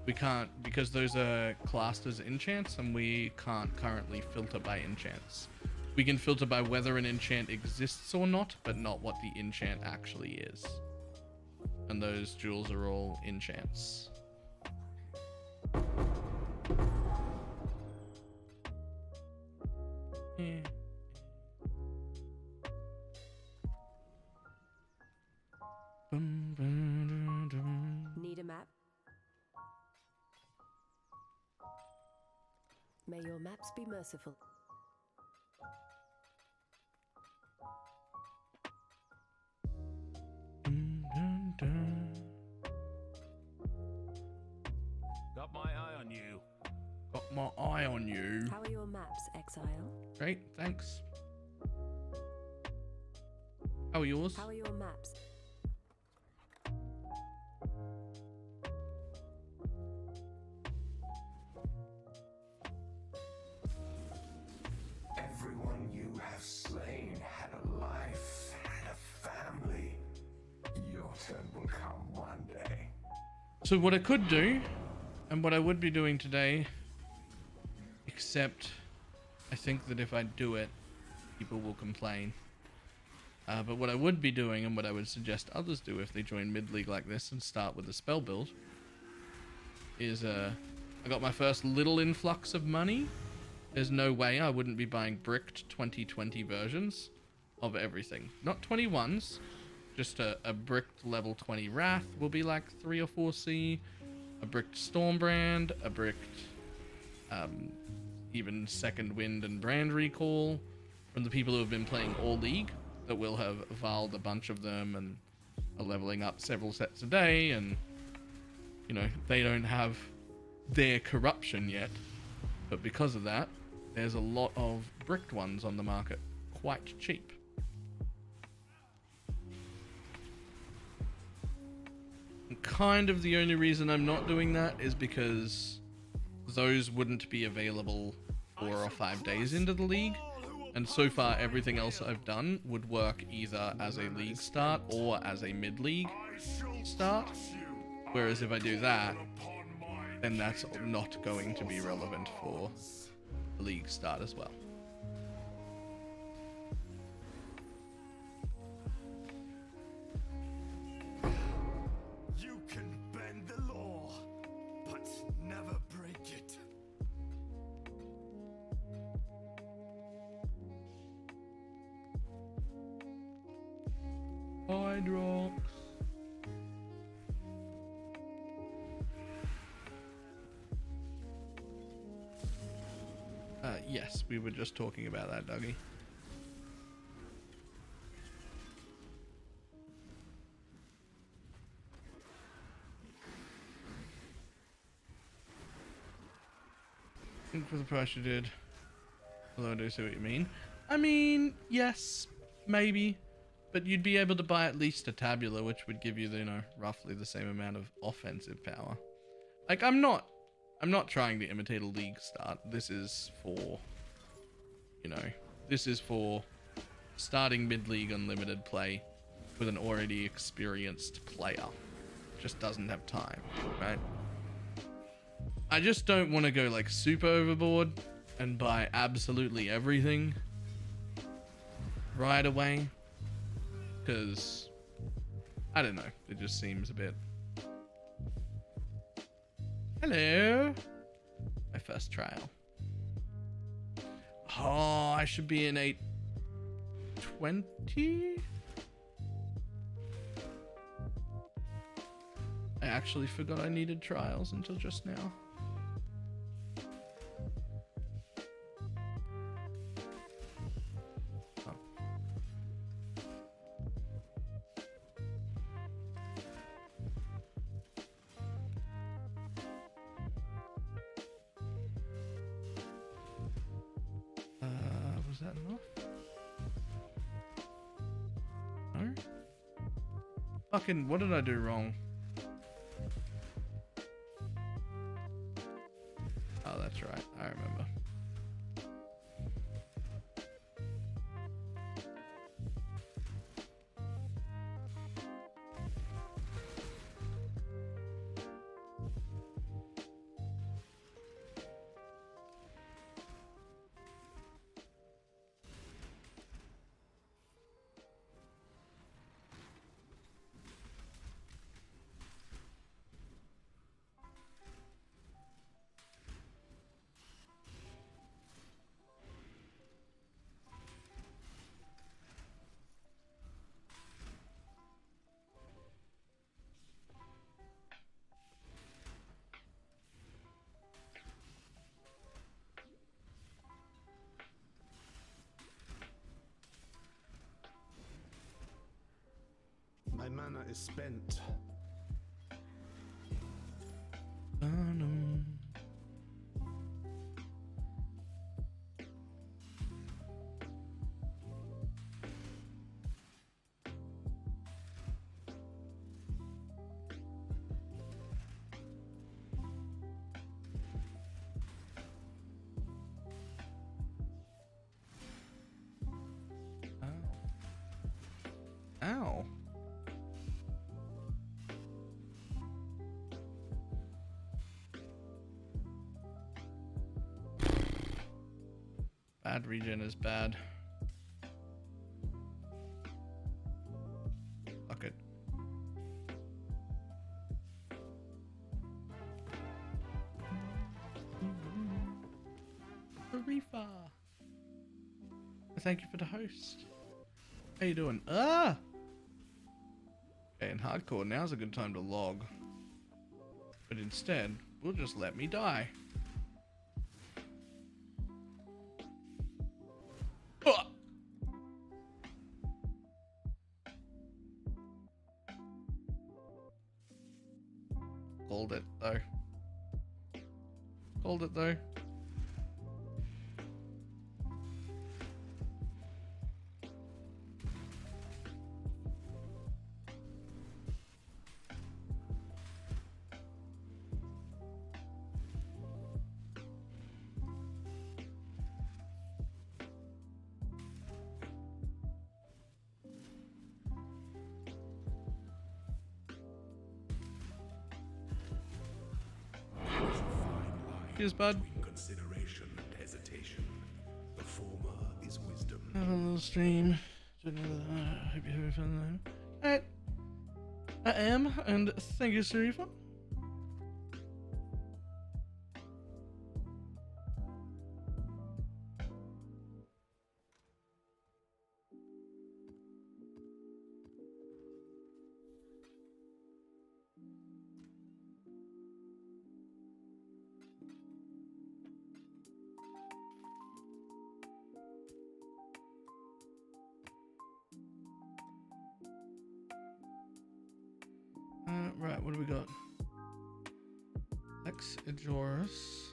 we can't because those are classed as enchants and we can't currently filter by enchants. We can filter by whether an enchant exists or not, but not what the enchant actually is. And those jewels are all enchants. Yeah. Need a map? May your maps be merciful. Got my eye on you. Got my eye on you. How are your maps, Exile? Great, thanks. How are yours? How are your maps? Everyone you have slain had a life, had a family. Your turn will come one day. So what I could do, and what I would be doing today, except I think that if I do it, people will complain. But what I would be doing, and what I would suggest others do if they join mid-league like this and start with a spell build, is I got my first little influx of money. There's no way I wouldn't be buying bricked 2020 versions of everything. Not 21s, just a bricked level 20 Wrath will be like 3 or 4C, a bricked Stormbrand, a bricked even Second Wind and Brand Recall from the people who have been playing all League that will have evolved a bunch of them and are leveling up several sets a day, and you know, they don't have their corruption yet, but because of that, there's a lot of bricked ones on the market, quite cheap. And kind of the only reason I'm not doing that is because those wouldn't be available 4 or 5 days into the league, and so far everything else I've done would work either as a league start or as a mid-league start, whereas if I do that, then that's not going to be relevant for the league start as well. You can bend the law, but never break it. Hydrox. Yes, we were just talking about that, Dougie. I think for the price you did. Although I do see what you mean. I mean, yes, maybe. But you'd be able to buy at least a Tabula, which would give you, you know, roughly the same amount of offensive power. Like, I'm not trying to imitate a league start. This is for, you know, this is for starting mid-league unlimited play with an already experienced player. Just doesn't have time, right? I just don't want to go like super overboard and buy absolutely everything right away. Because, I don't know, it just seems a bit... Hello! My first trial. Oh, I should be in 820? I actually forgot I needed trials until just now. Was that enough? No? Fucking, what did I do wrong? Oh, that's right. I remember. mana is spent. Ow. Bad regen is bad. Fuck it. Arifa. Thank you for the host. How you doing? Ah! Okay, in hardcore, now's a good time to log. But instead, we'll just let me die. Ah! Called it, though. Called it, though. Cheers, bud. Consideration and hesitation. The former is wisdom. Have a little stream. Hope you're having fun. Alright. I am, and thank you, Sarifa. Right, what do we got? Lex Ajoris.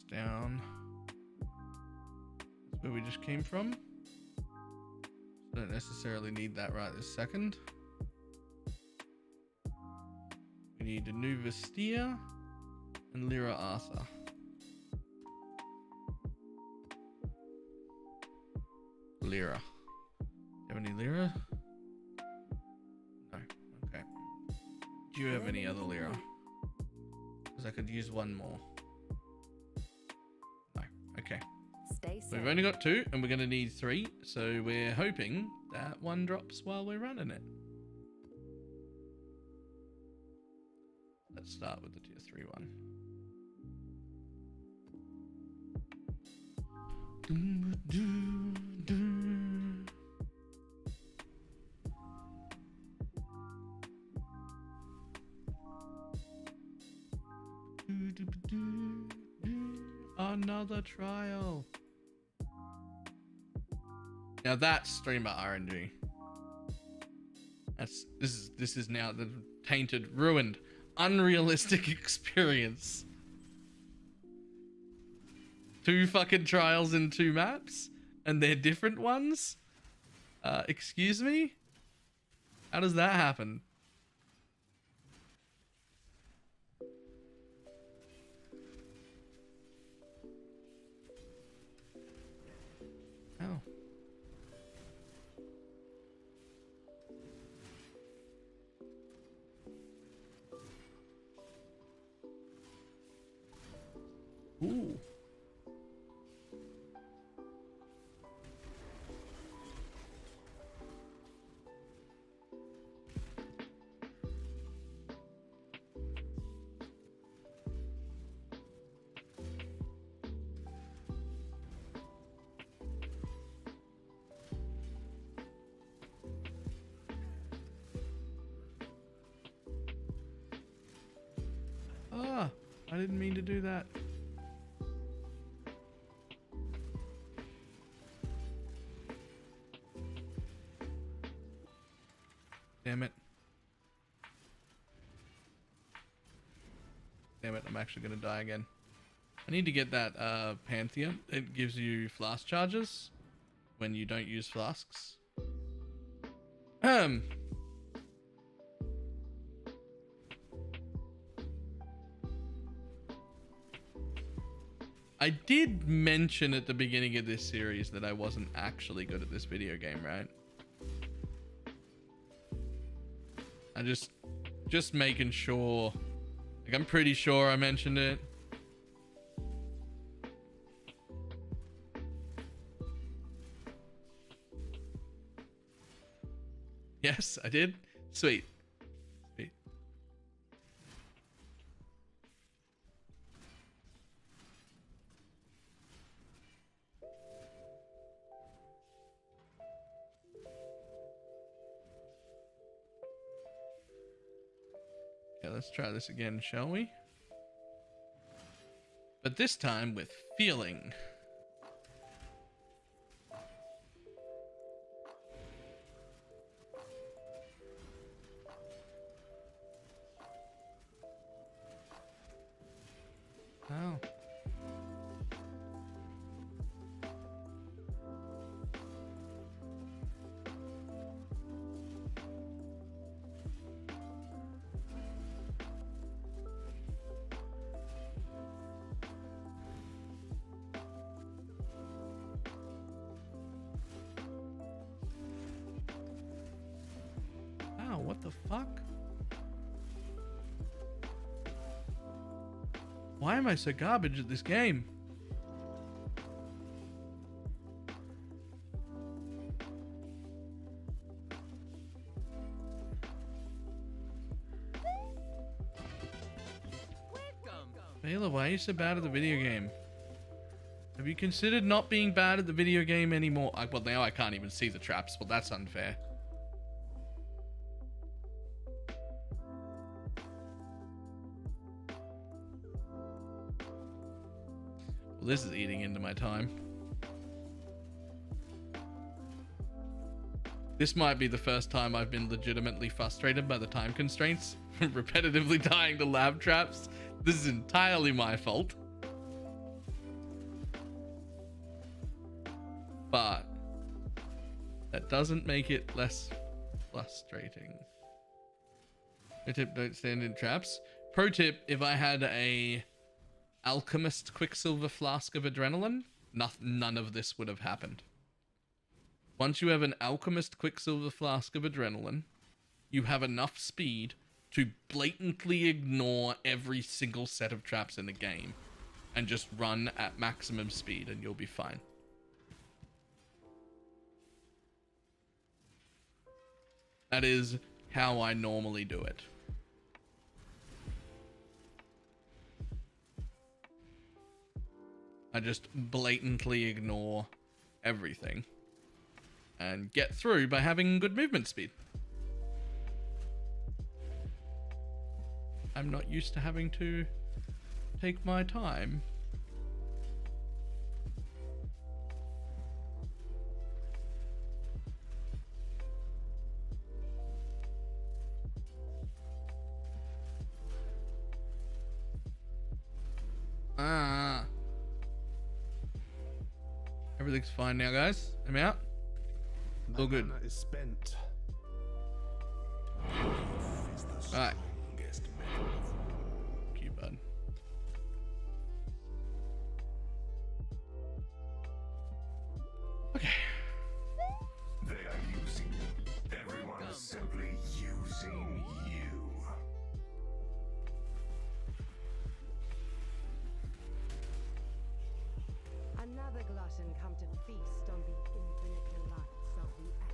Down. That's where we just came from. Don't necessarily need that right this second. We need a new Vestia and Lyra Arthur. Lyra. Do you have any Lyra? No. Okay. Do you have any other Lyra? Because I could use one more. No. Okay. Stay safe. We've only got 2 and we're going to need 3. So we're hoping that one drops while we're running it. Let's start with the tier 3 one. Another trial. Now that's streamer RNG. This is now the tainted, ruined, unrealistic experience. 2 fucking trials in 2 maps, and they're different ones. Excuse me? How does that happen? Oh. Ooh. Ah, I didn't mean to do that. Damn it, I'm actually gonna die again. I need to get that Pantheon. It gives you flask charges when you don't use flasks. I did mention at the beginning of this series that I wasn't actually good at this video game, right? I just making sure. Like, I'm pretty sure I mentioned it. Yes, I did. Sweet. Sweet. Okay, let's try this again, shall we? But this time with feeling. Oh. Wow, what the fuck? Why am I so garbage at this game? Baylor, why are you so bad at the video game? Have you considered not being bad at the video game anymore? Well, now I can't even see the traps. Well, that's unfair. Well, this is eating into my time. This might be the first time I've been legitimately frustrated by the time constraints from repetitively dying to lab traps. This is entirely my fault. But that doesn't make it less frustrating. Pro tip, don't stand in traps. Pro tip, if I had a alchemist quicksilver flask of adrenaline, none of this would have happened. Once you have an alchemist quicksilver flask of adrenaline, you have enough speed to blatantly ignore every single set of traps in the game and just run at maximum speed and you'll be fine. That is how I normally do it. I just blatantly ignore everything and get through by having good movement speed. I'm not used to having to take my time. Everything's fine now, guys. I'm out. It's all good. Mana is spent. Alright. Thank you, bud. Okay. They are using you. Everyone is simply using you. Another glutton come to feast on the infinite delights of the act.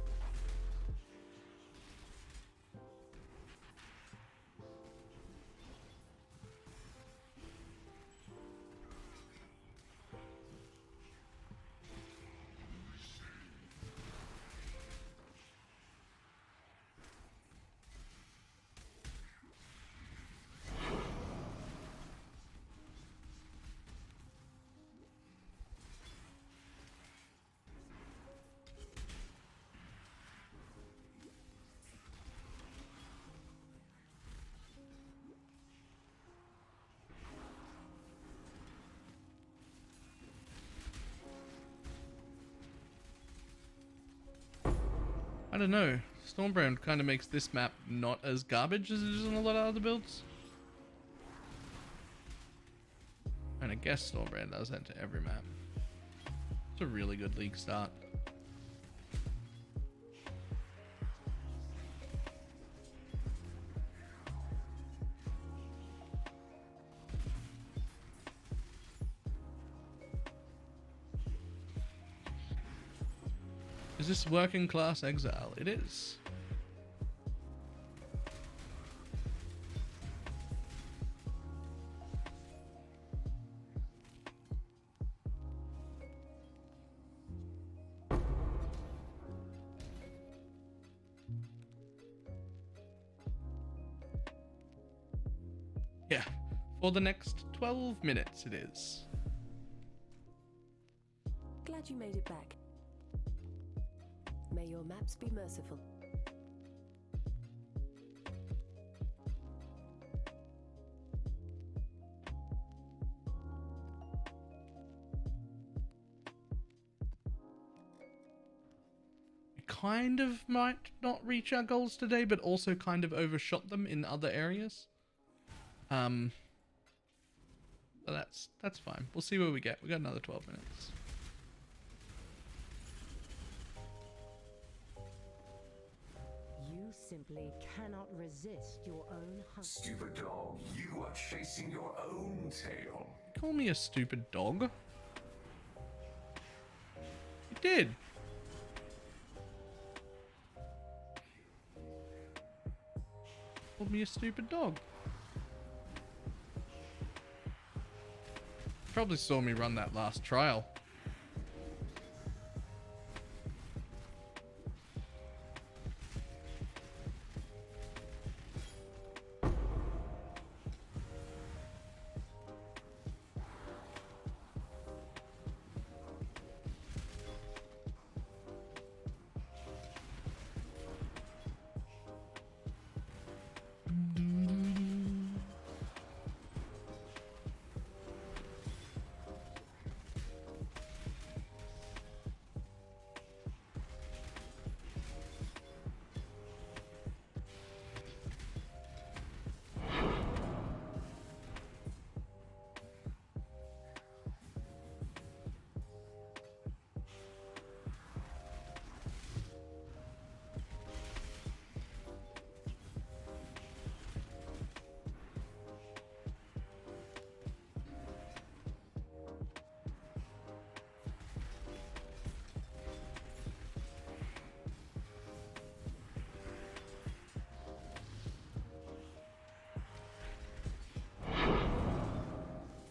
I don't know. Stormbrand kind of makes this map not as garbage as it is in a lot of other builds. And I guess Stormbrand does that to every map. It's a really good league start. Is this Working Class Exile? It is. Yeah, for the next 12 minutes it is. Glad you made it back. May your maps be merciful. We kind of might not reach our goals today, but also kind of overshot them in other areas. But that's fine. We'll see where we get. We got another 12 minutes. You simply cannot resist your own hunger. Stupid dog, you are chasing your own tail. Call me a stupid dog. You did. Called me a stupid dog. Probably saw me run that last trial.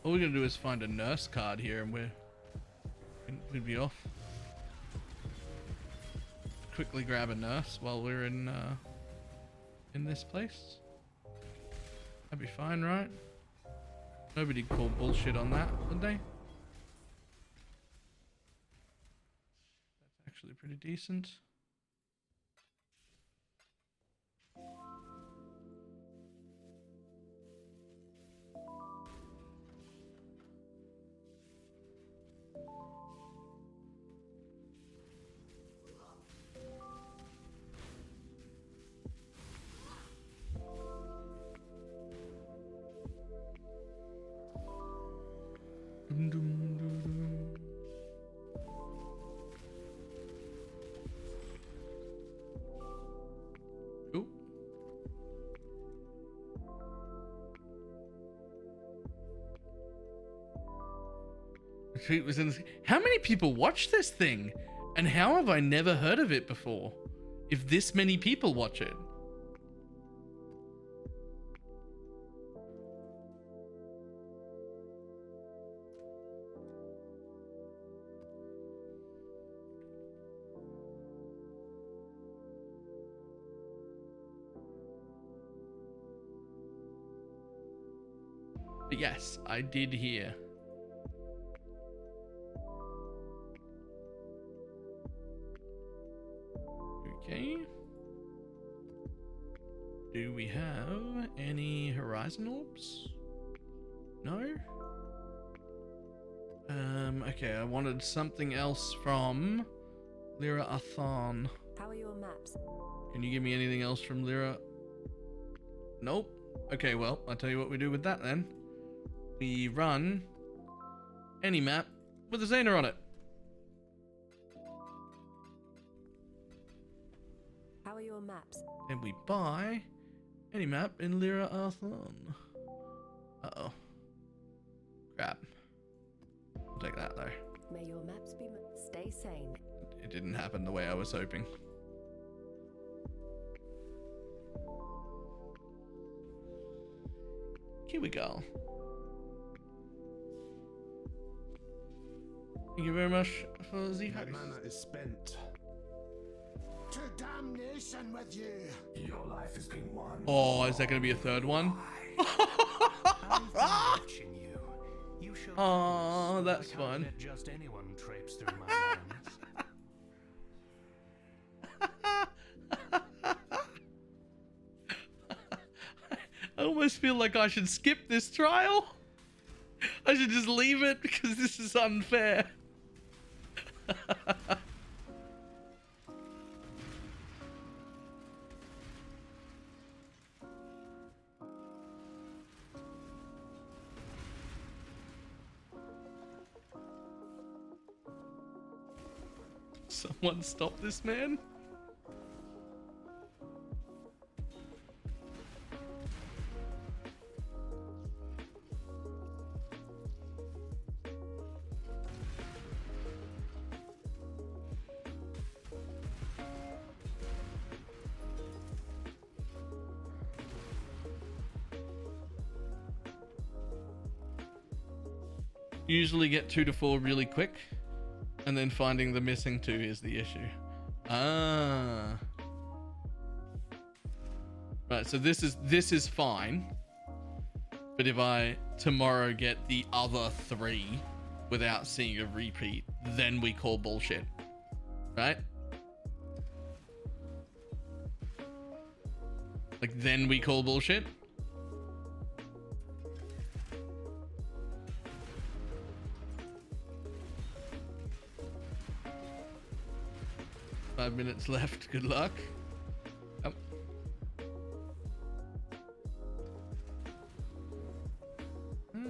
All we're gonna do is find a nurse card here and we'd be off. Quickly grab a nurse while we're in this place. That'd be fine, right? Nobody'd call bullshit on that, would they? That's actually pretty decent. Ooh. The tweet was in the... How many people watch this thing? And how have I never heard of it before? If this many people watch it. But yes, I did hear. Okay. Do we have any horizon orbs? No? Okay, I wanted something else from Lyra Athan. How are your maps? Can you give me anything else from Lyra? Nope. Okay, well, I'll tell you what we do with that then. We run any map with a Zayna on it. How are your maps? And we buy any map in Lyra Arthon. Uh-oh. Crap. I'll take that though. May your maps be. Stay sane. It didn't happen the way I was hoping. Here we go. Thank you very much for the My mana is spent. To damnation with you. Your life has been won. Oh, is that going to be a third one? I've been watching you. You should. Oh, that's I can't fun. let just anyone traipse through my lands. I almost feel like I should skip this trial. I should just leave it because this is unfair. Someone stop this man. Usually get 2 to 4 really quick, and then finding the missing 2 is the issue. Ah. Right, so this is fine. But if I tomorrow get the other 3 without seeing a repeat, then we call bullshit. Right? Like, then we call bullshit? Five minutes left. Good luck. Yep. Oh.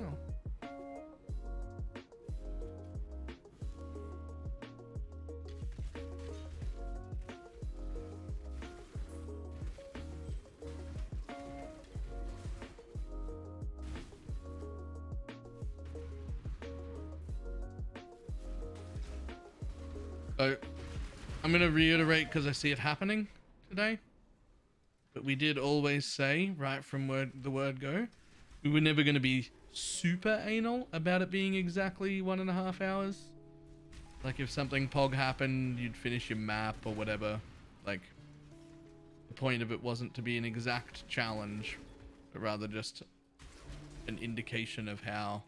Oh. I'm going to reiterate because I see it happening today. But we did always say, right from the word go, we were never going to be super anal about it being exactly 1.5 hours. Like if something pog happened, you'd finish your map or whatever. Like the point of it wasn't to be an exact challenge, but rather just an indication of how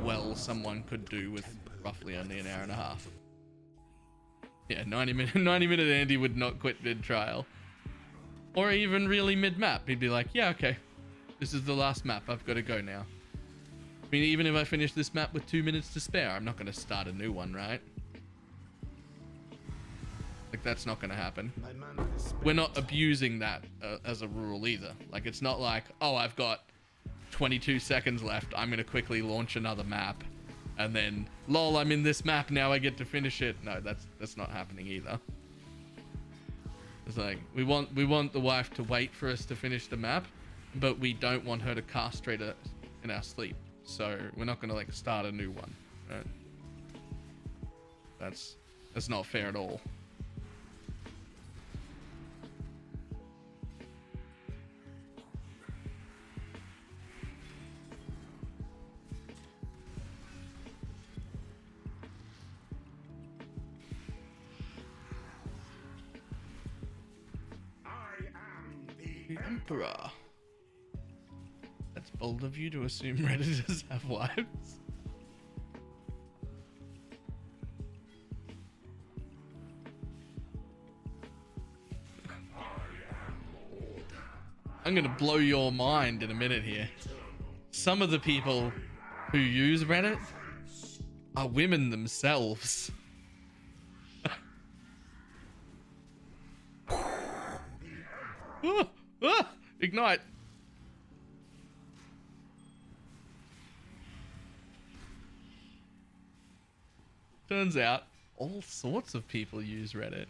well someone could do with roughly only an hour and a half. Yeah, 90 minute Andy would not quit mid-trial. Or even really mid-map. He'd be like, yeah, okay. This is the last map. I've got to go now. I mean, even if I finish this map with 2 minutes to spare, I'm not going to start a new one, right? Like, that's not going to happen. My mana is spent. We're not abusing that as a rule either. Like, it's not like, oh, I've got 22 seconds left. I'm going to quickly launch another map. And then, lol, I'm in this map now. I get to finish it. No, that's not happening either. It's like we want the wife to wait for us to finish the map, but we don't want her to castrate us in our sleep. So we're not gonna like start a new one. Right? That's not fair at all. The Emperor. That's bold of you to assume Redditors have wives. I'm gonna blow your mind in a minute here. Some of the people who use Reddit are women themselves. Ah, ah, ignite. Turns out all sorts of people use Reddit.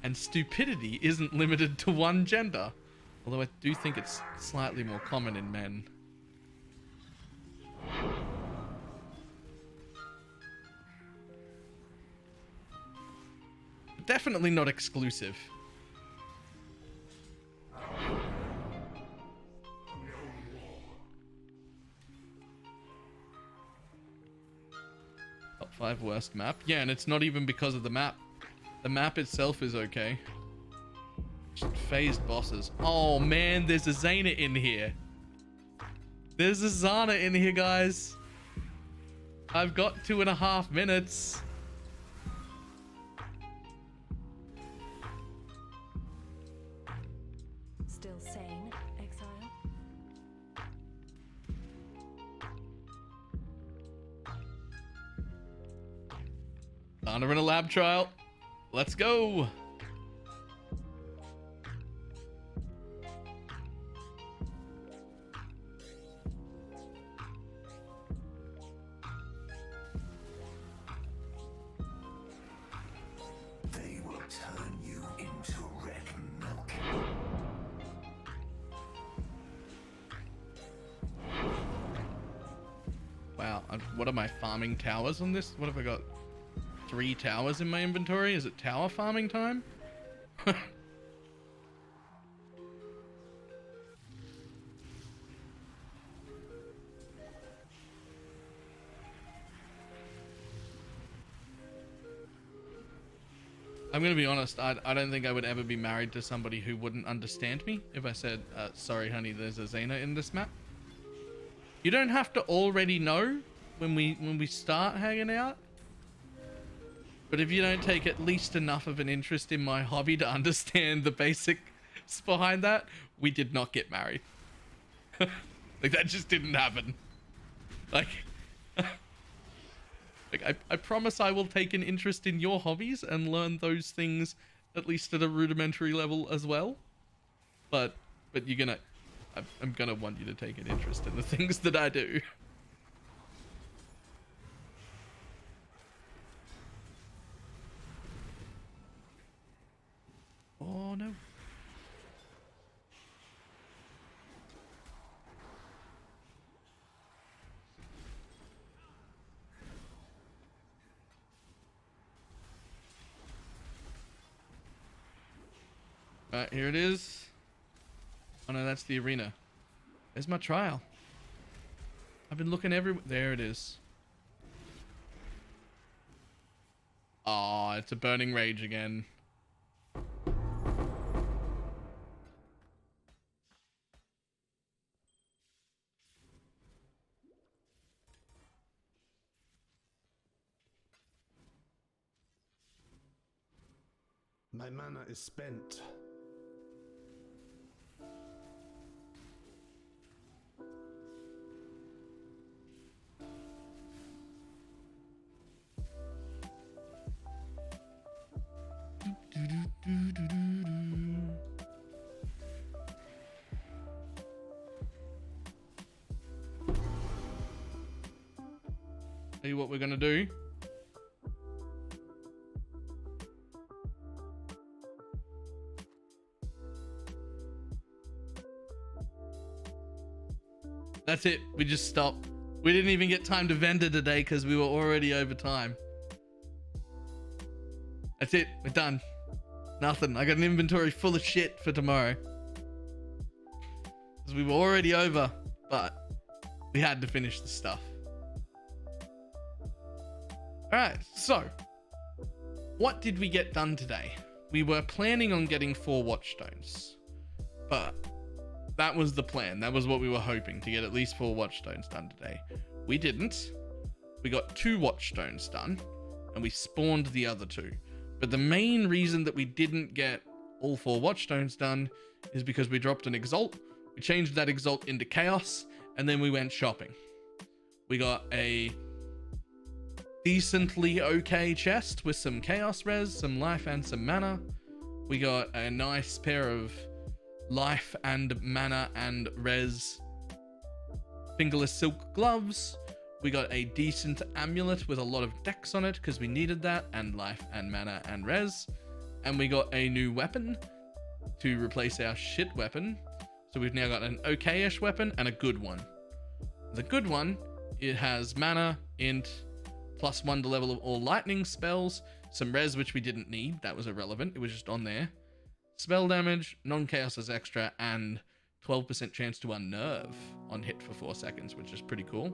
And stupidity isn't limited to one gender. Although I do think it's slightly more common in men. Definitely not exclusive. Top 5 worst map. Yeah, and it's not even because of the map. The map itself is okay. Just phased bosses. Oh man, there's a Zayna in here. There's a Zana in here, guys. I've got 2.5 minutes. Still sane, Exile? Zana in a lab trial. Let's go. They will turn you into red milk. Wow, what are my farming towers on this? What have I got? 3 towers in my inventory? Is it tower farming time? I'm gonna be honest, I don't think I would ever be married to somebody who wouldn't understand me if I said, sorry honey, there's a Zayna in this map. You don't have to already know when we start hanging out. But if you don't take at least enough of an interest in my hobby to understand the basics behind that, we did not get married. Like, that just didn't happen. Like, I promise I will take an interest in your hobbies and learn those things at least at a rudimentary level as well. But I'm gonna want you to take an interest in the things that I do. Oh no. Alright, here it is. Oh no, that's the arena. There's my trial. I've been looking everywhere. There it is. Oh, it's a burning rage again. My mana is spent. Tell you what we're gonna do. That's it. We just stopped. We didn't even get time to vendor today because we were already over time. That's it. We're done. Nothing. I got an inventory full of shit for tomorrow. Because we were already over, but we had to finish the stuff. Alright, so what did we get done today? We were planning on getting 4 watchstones, but that was the plan. That was what we were hoping, to get at least 4 watchstones done today. We didn't. We got 2 watchstones done, and we spawned the other 2. But the main reason that we didn't get all 4 watchstones done is because we dropped an exalt. We changed that exalt into chaos, and then we went shopping. We got a decently okay chest with some chaos res, some life, and some mana. We got a nice pair of life and mana and res fingerless silk gloves. We got a decent amulet with a lot of dex on it because we needed that, and life and mana and res. And we got a new weapon to replace our shit weapon. So we've now got an okay-ish weapon and a good one. The good one, it has mana, int, +1 to level of all lightning spells, some res which we didn't need, that was irrelevant, it was just on there. Spell damage, non-chaos as extra, and 12% chance to unnerve on hit for 4 seconds, which is pretty cool.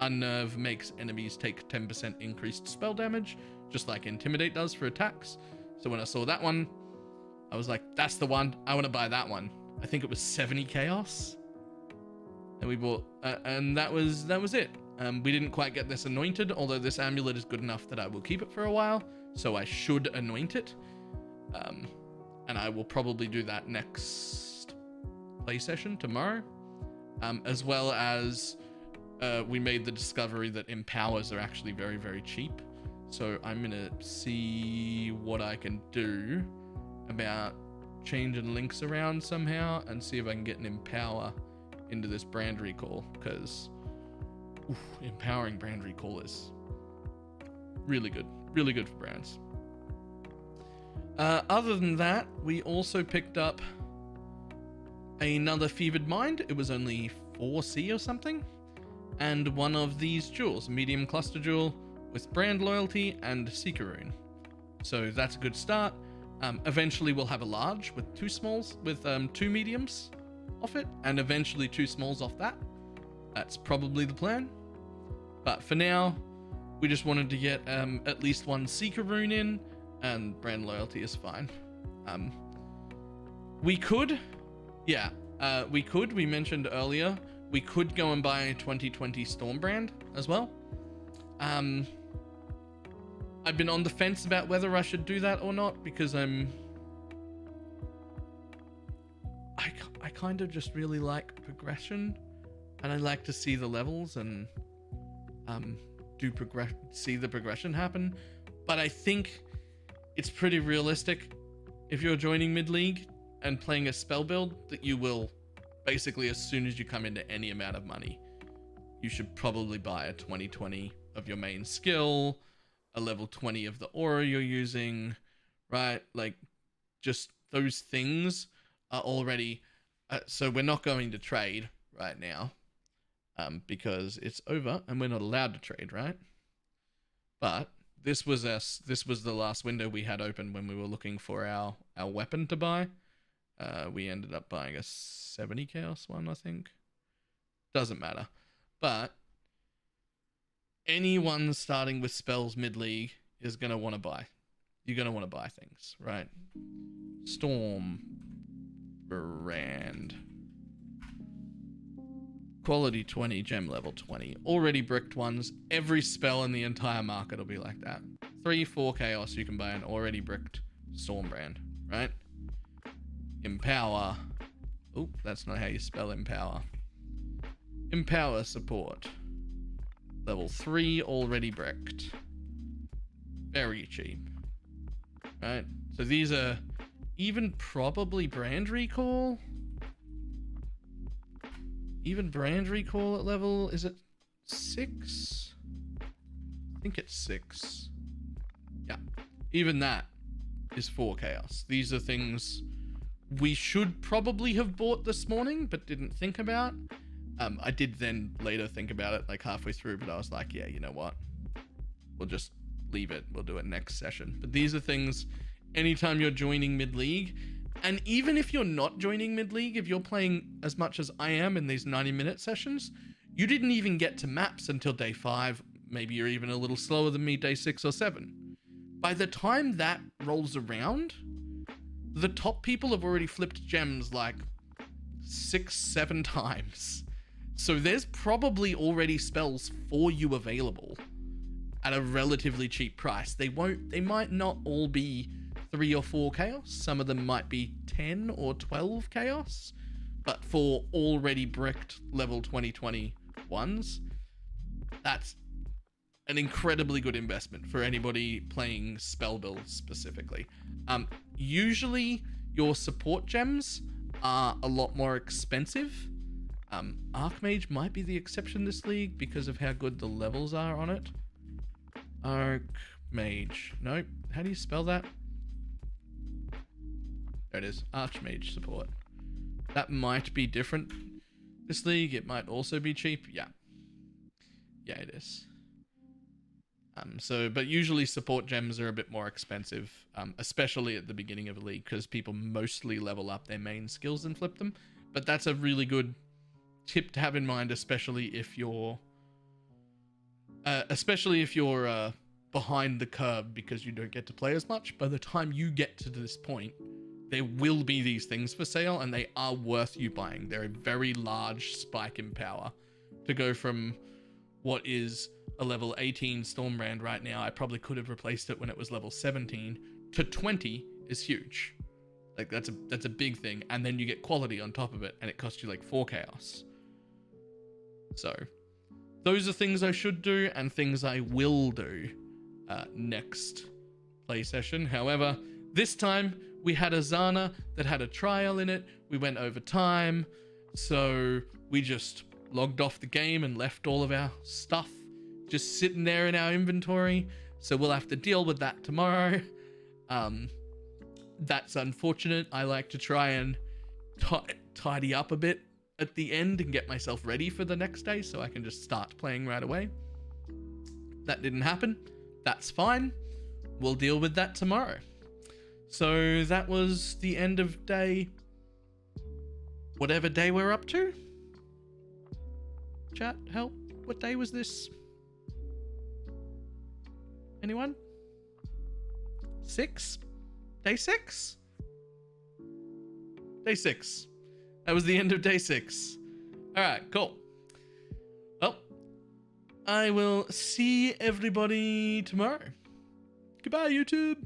Unnerve makes enemies take 10% increased spell damage, just like Intimidate does for attacks. So when I saw that one, I was like, that's the one, I want to buy that one. I think it was 70 chaos. And we bought, and that was it. We didn't quite get this anointed, although this amulet is good enough that I will keep it for a while, so I should anoint it. And I will probably do that next play session tomorrow. As well as we made the discovery that empowers are actually very, very cheap. So I'm gonna see what I can do about changing links around somehow and see if I can get an empower into this brand recall, because empowering brand recall is really good for brands. Other than that, we also picked up another Fevered Mind. It was only 4C or something, and one of these jewels, medium cluster jewel with brand loyalty and Seeker Rune. So that's a good start. Eventually we'll have a large with 2 smalls, with 2 mediums off it, and eventually 2 smalls off that. That's probably the plan. But for now, we just wanted to get at least 1 Seeker Rune in, and brand loyalty is fine. We mentioned earlier, we could go and buy a 2020 Stormbrand as well. I've been on the fence about whether I should do that or not, because I kind of just really like progression, and I like to see the levels and see the progression happen. But I think it's pretty realistic if you're joining mid-league and playing a spell build that you will basically, as soon as you come into any amount of money, you should probably buy a 2020 of your main skill, a level 20 of the aura you're using, right? Like, just those things are already so we're not going to trade right now because it's over and we're not allowed to trade, right? But this was the last window we had open when we were looking for our weapon to buy. We ended up buying a 70 chaos one, I think. Doesn't matter. But anyone starting with spells mid-league is going to want to buy. You're going to want to buy things, right? Storm Brand. Quality 20, gem level 20. Already bricked ones. Every spell in the entire market will be like that. 3-4 chaos, you can buy an already bricked Stormbrand, right? Empower. Oh, that's not how you spell empower. Empower support. Level 3, already bricked. Very cheap. Right? So these are even probably brand recall. Even brand recall at level, is it 6? I think it's 6. Yeah. Even that is 4 chaos. These are things we should probably have bought this morning, but didn't think about. I did then later think about it, like halfway through, but I was like, yeah, you know what? We'll just leave it. We'll do it next session. But these are things, anytime you're joining mid-league, and even if you're not joining mid-league, if you're playing as much as I am in these 90-minute sessions, you didn't even get to maps until day 5. Maybe you're even a little slower than me, day 6 or 7. By the time that rolls around, the top people have already flipped gems like 6-7 times. So there's probably already spells for you available at a relatively cheap price. They might not all be 3 or 4 chaos. Some of them might be 10 or 12 chaos, but for already bricked level 2020 ones, that's an incredibly good investment for anybody playing spell builds specifically. Usually your support gems are a lot more expensive. Archmage might be the exception this league because of how good the levels are on it. Archmage. Nope. How do you spell that? There it is. Archmage support. That might be different this league. It might also be cheap. Yeah. Yeah, it is. But usually support gems are a bit more expensive, especially at the beginning of a league, because people mostly level up their main skills and flip them. But that's a really good tip to have in mind, especially if you're behind the curve because you don't get to play as much. By the time you get to this point, there will be these things for sale, and they are worth you buying. They're a very large spike in power. To go from what is a level 18 Stormbrand right now, I probably could have replaced it when it was level 17, to 20 is huge. Like, that's a big thing. And then you get quality on top of it, and it costs you like 4 chaos. So those are things I should do and things I will do next play session. However, this time we had a Zana that had a trial in it. We went over time, so we just logged off the game and left all of our stuff just sitting there in our inventory. So we'll have to deal with that tomorrow. That's unfortunate. I like to try and tidy up a bit at the end and get myself ready for the next day so I can just start playing right away. That didn't happen. That's fine. We'll deal with that tomorrow. So that was the end of day, whatever day we're up to. Chat, help. What day was this? Anyone? 6? Day 6? Day 6. That was the end of day 6. Alright, cool. Well, I will see everybody tomorrow. Goodbye, YouTube.